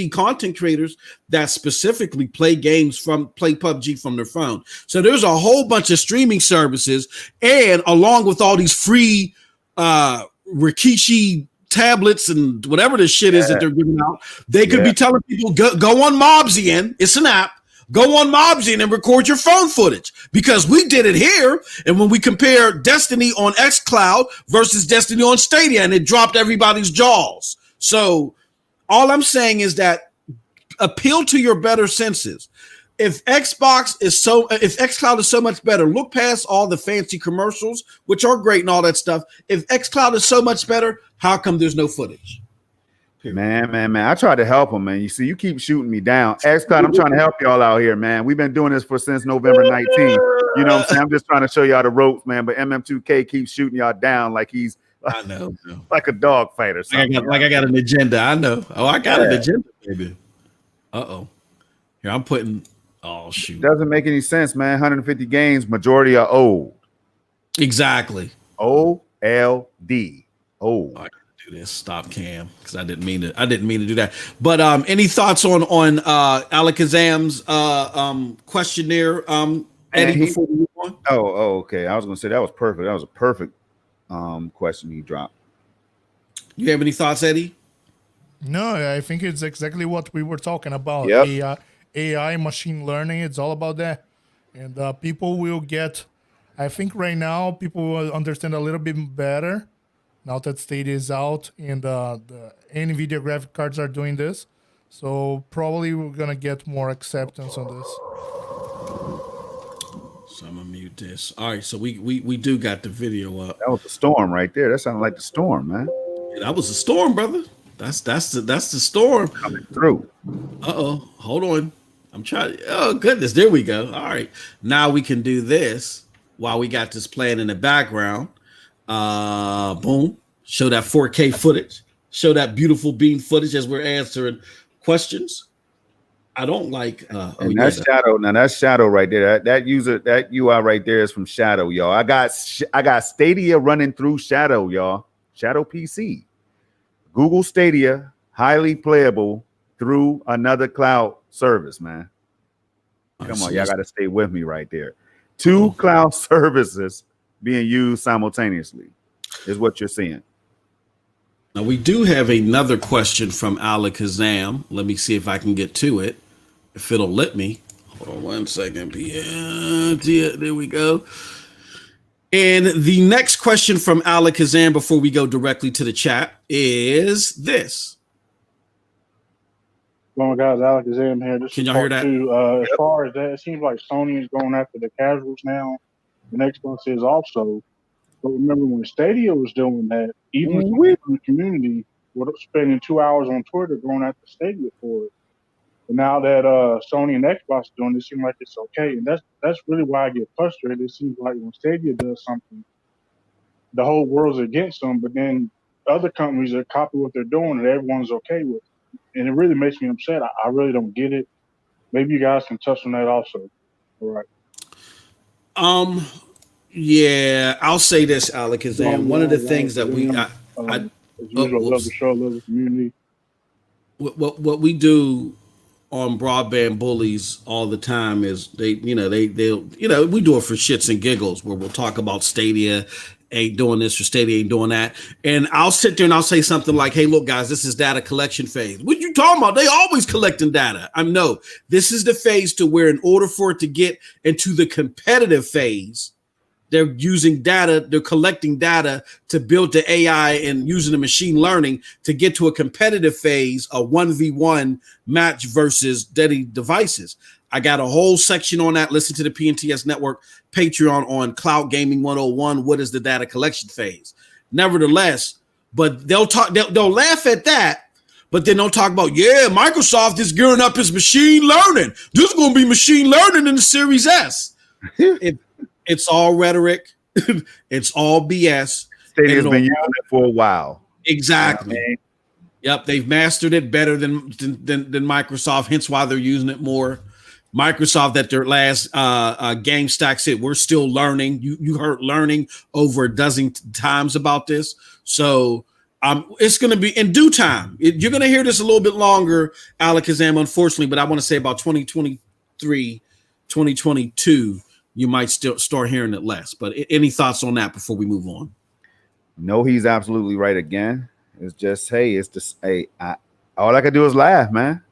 content creators that specifically play PUBG from their phone. So there's a whole bunch of streaming services, and along with all these free Rikishi tablets and whatever this shit is that they're giving out, they could be telling people go on Mobzian. It's an app. Go on Mobzian and record your phone footage, because we did it here. And when we compare Destiny on xCloud versus Destiny on Stadia, and it dropped everybody's jaws. So all I'm saying is that appeal to your better senses. If xCloud is so much better, look past all the fancy commercials, which are great and all that stuff. If xCloud is so much better, how come there's no footage? Man. I tried to help him, man. You see, you keep shooting me down. xCloud, I'm trying to help y'all out here, man. We've been doing this since November 19th. You know what I'm saying? I'm just trying to show y'all the ropes, man. But MM2K keeps shooting y'all down like he's I know. like a dog fight or something. I got an agenda. I know. Oh, I got an agenda, baby. Here, I'm putting. Oh shoot. Doesn't make any sense, man. 150 games, majority are old. Exactly. OLD. Old. I gotta do this. Stop cam, because I didn't mean to do that. But any thoughts on Alakazam's questionnaire, Eddie, before we move on? Oh, okay. I was gonna say that was perfect. That was a perfect question he dropped. You have any thoughts, Eddie? No, I think it's exactly what we were talking about. Yep. AI, machine learning, it's all about that. And people will get, I think right now, people will understand a little bit better now that Stadia is out and the NVIDIA graphic cards are doing this. So probably we're going to get more acceptance on this. So I'm going to mute this. All right, so we do got the video up. That was the storm right there. That sounded like the storm, man. Yeah, that was a storm, brother. That's the storm coming through. Hold on. I'm trying. Oh goodness, there we go. All right, now we can do this while we got this playing in the background. Boom. Show that 4K footage. Show that beautiful beam footage as we're answering questions. I don't like. Shadow. Now that's Shadow right there. That UI right there is from Shadow, y'all. I got Stadia running through Shadow, y'all. Shadow PC. Google Stadia, highly playable through another cloud service, man. Come on, y'all got to stay with me right there. Two cloud services being used simultaneously is what you're seeing. Now, we do have another question from Alakazam. Let me see if I can get to it. If it'll let me. Hold on 1 second. Yeah, there we go. And the next question from Alakazam before we go directly to the chat is this. Well, guys, Alakazam here. This Can is y'all hear part that? two. As far as that, it seems like Sony is going after the casuals now, and Xbox is also. But remember when Stadia was doing that, even Ooh-wee. in the community were spending 2 hours on Twitter going after Stadia for it. But now that Sony and Xbox are doing it, seems like it's okay, and that's really why I get frustrated. It seems like when Stadia does something, the whole world's against them, but then other companies that copy what they're doing and everyone's okay with it. And it really makes me upset. I really don't get it. Maybe you guys can touch on that also. All right. Yeah, I'll say this, Alakazam. One of the things that we as usual, love the show, love the community. What we do on Broadband Bullies all the time is they'll we do it for shits and giggles where we'll talk about Stadia ain't doing this or Stadia ain't doing that, and I'll sit there and I'll say something like, "Hey, look, guys, this is data collection phase. What you talking about? They always collecting data." No, this is the phase to where in order for it to get into the competitive phase, they're using data, they're collecting data to build the AI and using the machine learning to get to a competitive phase, a 1v1 match versus deadly devices. I got a whole section on that. Listen to the PNTS Network Patreon on Cloud Gaming 101. What is the data collection phase? Nevertheless, but they'll laugh at that, but then they'll talk about, yeah, Microsoft is gearing up its machine learning. This is going to be machine learning in the Series S. It's all rhetoric. It's all BS. Stadia's been using it for a while. Exactly. You know, yep, they've mastered it better than Microsoft. Hence why they're using it more. Microsoft at their last game stack said we're still learning. You heard learning over a dozen times about this. So it's going to be in due time. You're going to hear this a little bit longer, Alakazam, unfortunately, but I want to say about 2023, 2022. You might still start hearing it less. But any thoughts on that before we move on? No, he's absolutely right again. It's just, hey, all I can do is laugh, man.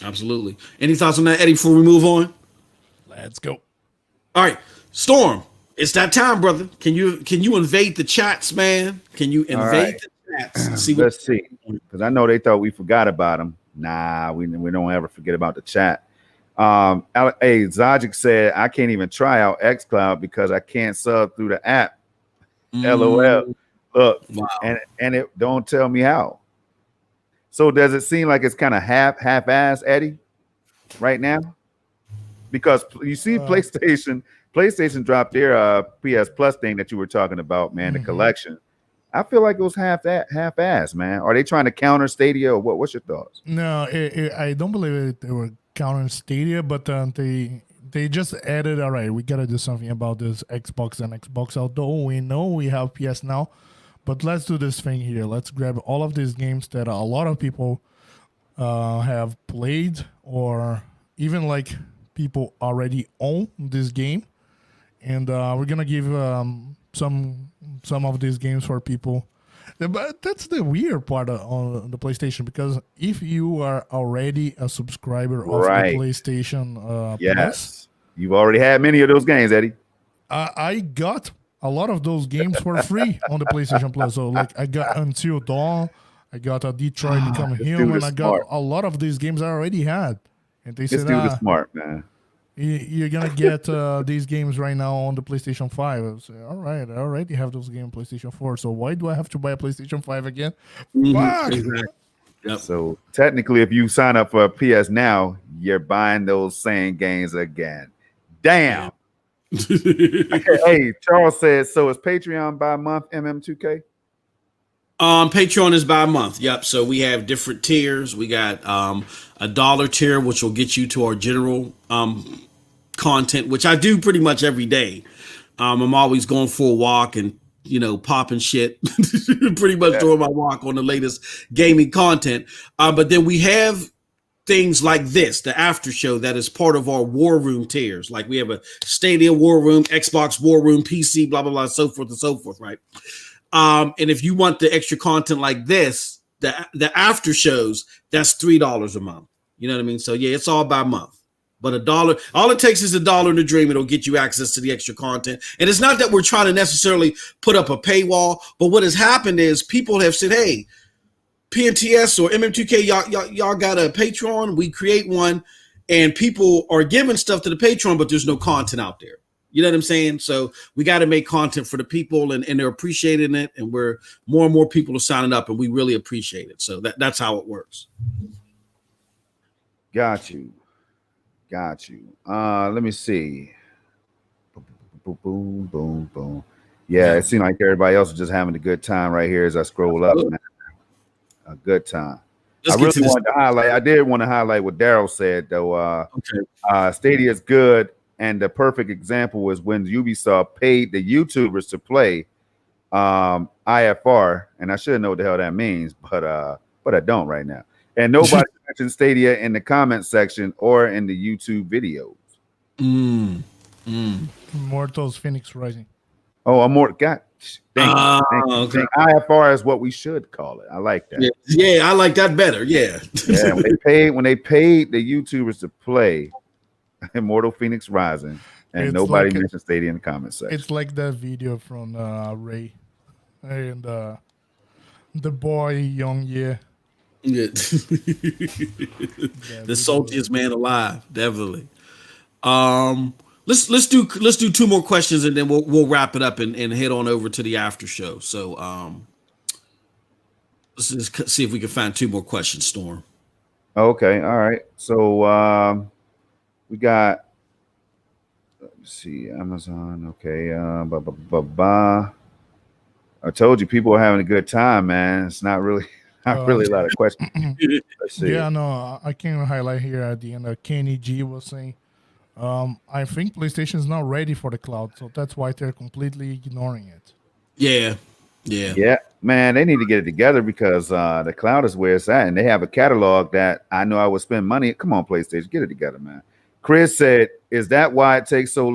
Absolutely. Any thoughts on that, Eddie, before we move on? Let's go. All right. Storm, it's that time, brother. Can you invade the chats, man? Can you invade the chats? Let's see. Because I know they thought we forgot about them. Nah, we don't ever forget about the chat. Hey, Zajic said I can't even try out xCloud because I can't sub through the app. LOL. Look, wow. and it don't tell me how. So does it seem like it's kind of half-ass, Eddie, right now? Because you see, PlayStation dropped their PS Plus thing that you were talking about, man, the collection. I feel like it was half-ass, man. Are they trying to counter Stadia or what? What's your thoughts? No, I don't believe they were countering Stadia, but they just added, all right, we got to do something about this Xbox and Xbox. Although we know we have PS Now, but let's do this thing here. Let's grab all of these games that a lot of people have played, or even like people already own this game, and we're gonna give some of these games for people. But that's the weird part on the PlayStation, because if you are already a subscriber of the PlayStation Plus, you've already had many of those games, Eddie. I got a lot of those games for free on the PlayStation Plus. So like I got Until Dawn, I got a Detroit Become Human, I got a lot of these games I already had. And they said, dude is smart, man. You're gonna get these games right now on the PlayStation 5. I say, all right, I already have those games on PlayStation 4, so why do I have to buy a PlayStation 5 again? Fuck! Exactly. Yep. So technically, if you sign up for PS Now, you're buying those same games again. Damn. Hey, Charles says, so is Patreon by month, MM2K? Patreon is by month. Yep. So we have different tiers. We got a $1 tier, which will get you to our general content, which I do pretty much every day. I'm always going for a walk and popping shit pretty much during my walk on the latest gaming content. But then we have things like this, the after show, that is part of our War Room tiers. Like we have a Stadia War Room, Xbox War Room, PC, blah, blah, blah, so forth and so forth, right? And if you want the extra content like this, the after shows, that's $3 a month. You know what I mean? So yeah, it's all by month. But $1, all it takes is $1 in the dream. It'll get you access to the extra content. And it's not that we're trying to necessarily put up a paywall, but what has happened is people have said, hey, PNTS or MM2K, y'all got a Patreon. We create one, and people are giving stuff to the Patreon, but there's no content out there. You know what I'm saying? So we got to make content for the people, and they're appreciating it, and we're more and more people are signing up, and we really appreciate it. So that's how it works. Got you. Let me see. Boom, boom, boom, boom. Yeah, it seemed like everybody else is just having a good time right here as I scroll up, man. A good time. I did want to highlight what Daryl said, though. Okay. Stadia is good, and the perfect example is when Ubisoft paid the YouTubers to play IFR, and I should know what the hell that means, but I don't right now. And nobody mentioned Stadia in the comment section or in the YouTube videos. Immortals Phoenix Rising. Oh, God. Thank you. Okay. IFR is what we should call it. I like that. Yeah, I like that better. Yeah. Yeah. When they paid the YouTubers to play Immortal Phoenix Rising, and it's nobody mentioned Stadia in the comment section. It's like that video from Ray and the boy Young Ye. Yeah. The saltiest man alive, definitely. Let's do 2 more questions, and then we'll wrap it up and head on over to the after show. So let's just see if we can find 2 more questions, Storm. Okay, all right. So we got, let's see, Amazon. Okay, I told you people are having a good time, man. It's not really a lot of questions. Let's see. Yeah, no, I can highlight here at the end. Kenny G was saying, I think PlayStation is not ready for the cloud, so that's why they're completely ignoring it. Yeah, man, they need to get it together because the cloud is where it's at, and they have a catalog that I know I would spend money. Come on, PlayStation, get it together, man. Chris said, "Is that why it takes so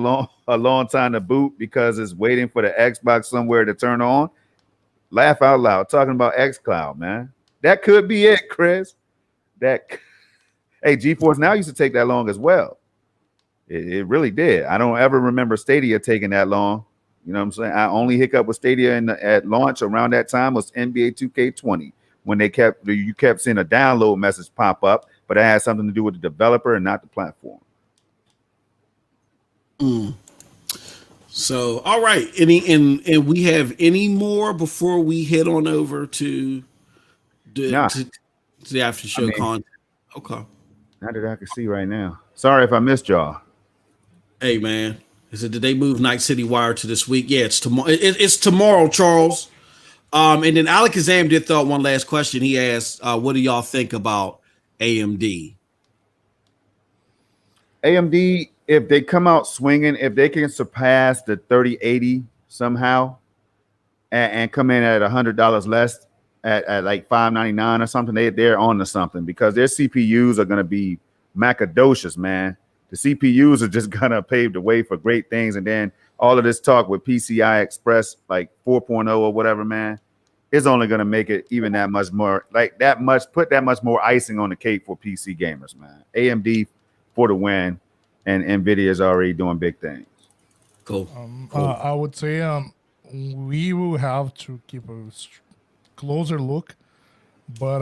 a long time to boot? Because it's waiting for the Xbox somewhere to turn on?" Laugh out loud, talking about xCloud, man. That could be it, Chris. Hey, GeForce Now used to take that long as well. It really did. I don't ever remember Stadia taking that long. You know what I'm saying? I only hiccup with Stadia at launch around that time was NBA 2K20 when you kept seeing a download message pop up, but it had something to do with the developer and not the platform. So, all right. And we have any more before we head on over to the after show content? Okay. Not that I can see right now. Sorry if I missed y'all. Hey, man. Did they move Night City Wire to this week? Yeah, it's tomorrow. It's tomorrow, Charles. And then Alakazam did throw out one last question. He asked, what do y'all think about AMD? AMD, if they come out swinging, if they can surpass the 3080 somehow and come in at $100 less at like $599 or something, they're on to something because their CPUs are going to be macadocious, man. The CPUs are just going to pave the way for great things. And then all of this talk with PCI Express, like 4.0 or whatever, man, is only going to make it even that much more, put that much more icing on the cake for PC gamers, man. AMD for the win, and NVIDIA is already doing big things. Cool. I would say we will have to keep a closer look, but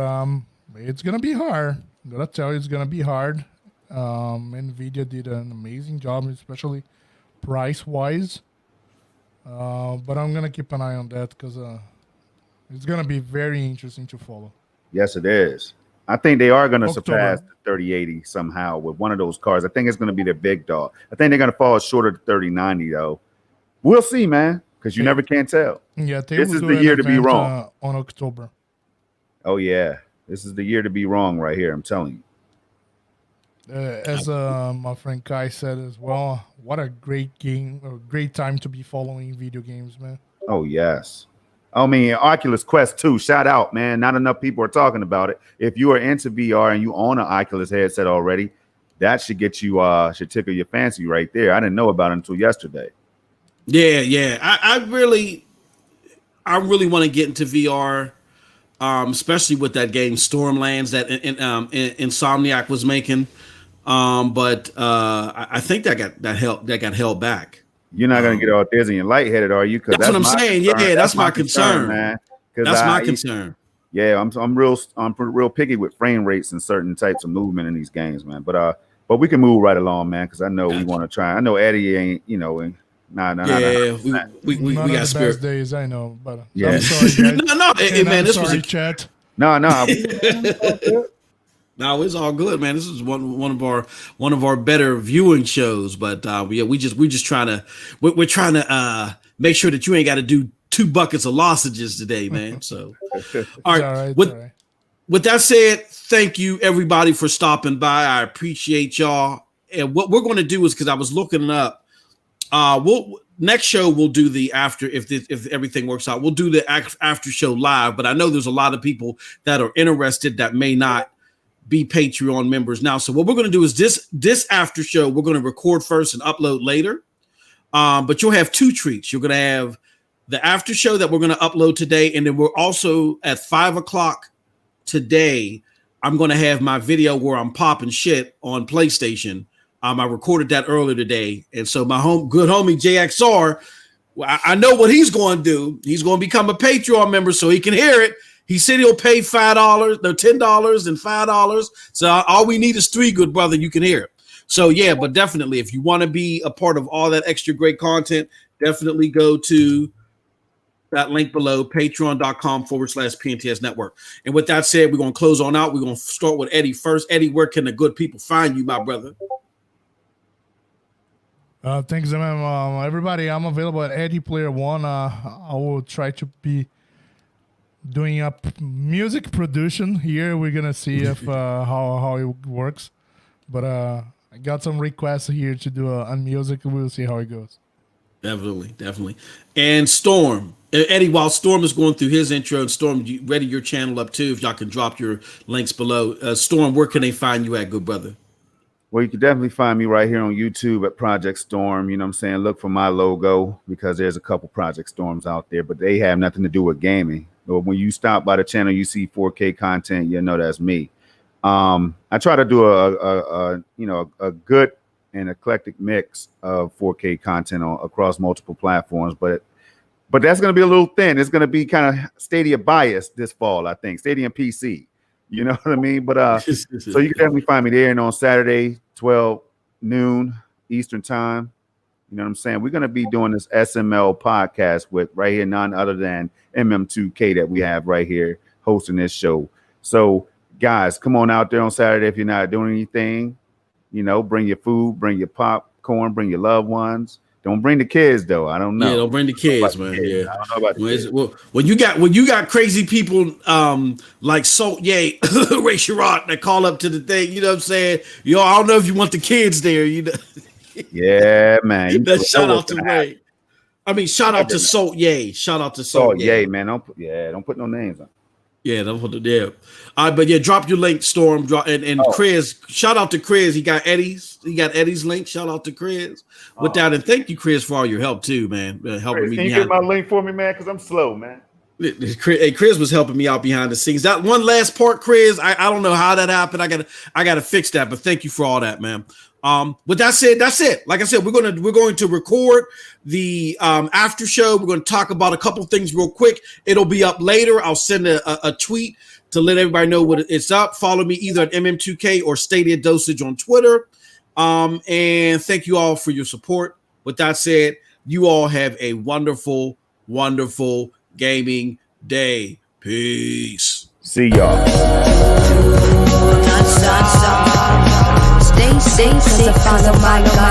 it's going to be hard. I'm going to tell you it's going to be hard. NVIDIA did an amazing job, especially price-wise. But I'm going to keep an eye on that because it's going to be very interesting to follow. Yes, it is. I think they are going to surpass the 3080 somehow with one of those cards. I think it's going to be their big dog. I think they're going to fall short of the 3090, though. We'll see, man, because you never can tell. Yeah, this is the year to be wrong. On October. Oh, yeah. This is the year to be wrong right here, I'm telling you. As my friend Kai said as well, what a great game, a great time to be following video games, man. Oh, yes. I mean, Oculus Quest 2, shout out, man. Not enough people are talking about it. If you are into VR and you own an Oculus headset already, that should get you, should tickle your fancy right there. I didn't know about it until yesterday. Yeah. I really want to get into VR, especially with that game Stormlands that Insomniac was making. But I think that got held back. You're not gonna get all dizzy and lightheaded, are you? That's what I'm saying. Concern. Yeah, that's my concern, man. That's my concern. Yeah, I'm real picky with frame rates and certain types of movement in these games, man. But we can move right along, man, because I know we want to try. I know Eddie ain't, we got best days, I know, but yeah. I'm sorry, guys. Man, this was chat. No. No, it's all good, man. This is one of our better viewing shows, but we're trying to make sure that you ain't got to do 2 buckets of lozenges today, man. So, all right. With that said, thank you everybody for stopping by. I appreciate y'all. And what we're going to do is, because I was looking it up, next show we'll do the after if everything works out. We'll do the after show live, but I know there's a lot of people that are interested that may not be Patreon members now. So what we're going to do is this after show, we're going to record first and upload later. But you'll have 2 treats. You're going to have the after show that we're going to upload today. And then we're also at 5:00 today. I'm going to have my video where I'm popping shit on PlayStation. I recorded that earlier today. And so my good homie JXR, I know what he's going to do. He's going to become a Patreon member so he can hear it. He said he'll pay $10 and $5. So all we need is 3, good brother. You can hear it. So yeah, but definitely, if you want to be a part of all that extra great content, definitely go to that link below, patreon.com/PNTS network. And with that said, we're going to close on out. We're going to start with Eddie first. Eddie, where can the good people find you, my brother? Thanks, man. Everybody, I'm available at Eddie Player One. I will try to be doing a music production here. We're gonna see if how it works, but I got some requests here to do a music. We'll see how it goes. Definitely. And Storm, Eddie, while Storm is going through his intro, and Storm, you ready your channel up too? If y'all can drop your links below. Storm, where can they find you at, good brother? Well, you can definitely find me right here on YouTube at Project Storm. You know what I'm saying? Look for my logo, because there's a couple Project Storms out there, but they have nothing to do with gaming. But when you stop by the channel, you see 4K content, you know that's me. I try to do a good and eclectic mix of 4K content across multiple platforms, but that's going to be a little thin. It's going to be kind of Stadia biased this fall, I think. Stadia and PC, you know what I mean? But so you can definitely find me there, and on Saturday, 12 noon Eastern time. You know what I'm saying? We're going to be doing this SML podcast with right here, none other than MM2K that we have right here hosting this show. So guys, come on out there on Saturday if you're not doing anything. Bring your food, bring your popcorn, bring your loved ones. Don't bring the kids though. I don't know. Yeah, don't bring the kids, man. Yeah, I don't know about the kids. When you got crazy people like Salt Ye, Ray Sherrod that call up to the thing. You know what I'm saying? I don't know if you want the kids there. Yeah, man. Shout out to Ray. I mean, shout out to Salt Ye. Shout out to Salt Ye, man. Don't put no names on. Yeah, don't put the but yeah, drop your link, Storm. Chris. Shout out to Chris. He got Eddie's link. Shout out to Chris. With that, and thank you, Chris, for all your help too, man. Helping me. Can you get my link for me, man? Because I'm slow, man. Chris was helping me out behind the scenes. That one last part, Chris, I don't know how that happened. I gotta fix that, but thank you for all that, man. With that said, that's it. Like I said, we're going to record the after show. We're going to talk about a couple things real quick. It'll be up later. I'll send a tweet to let everybody know what it's up. Follow me either at MM2K or Stadia Dosage on Twitter. And thank you all for your support. With that said, you all have a wonderful, wonderful gaming day. Peace. See y'all. Stay safe, cause I follow my God.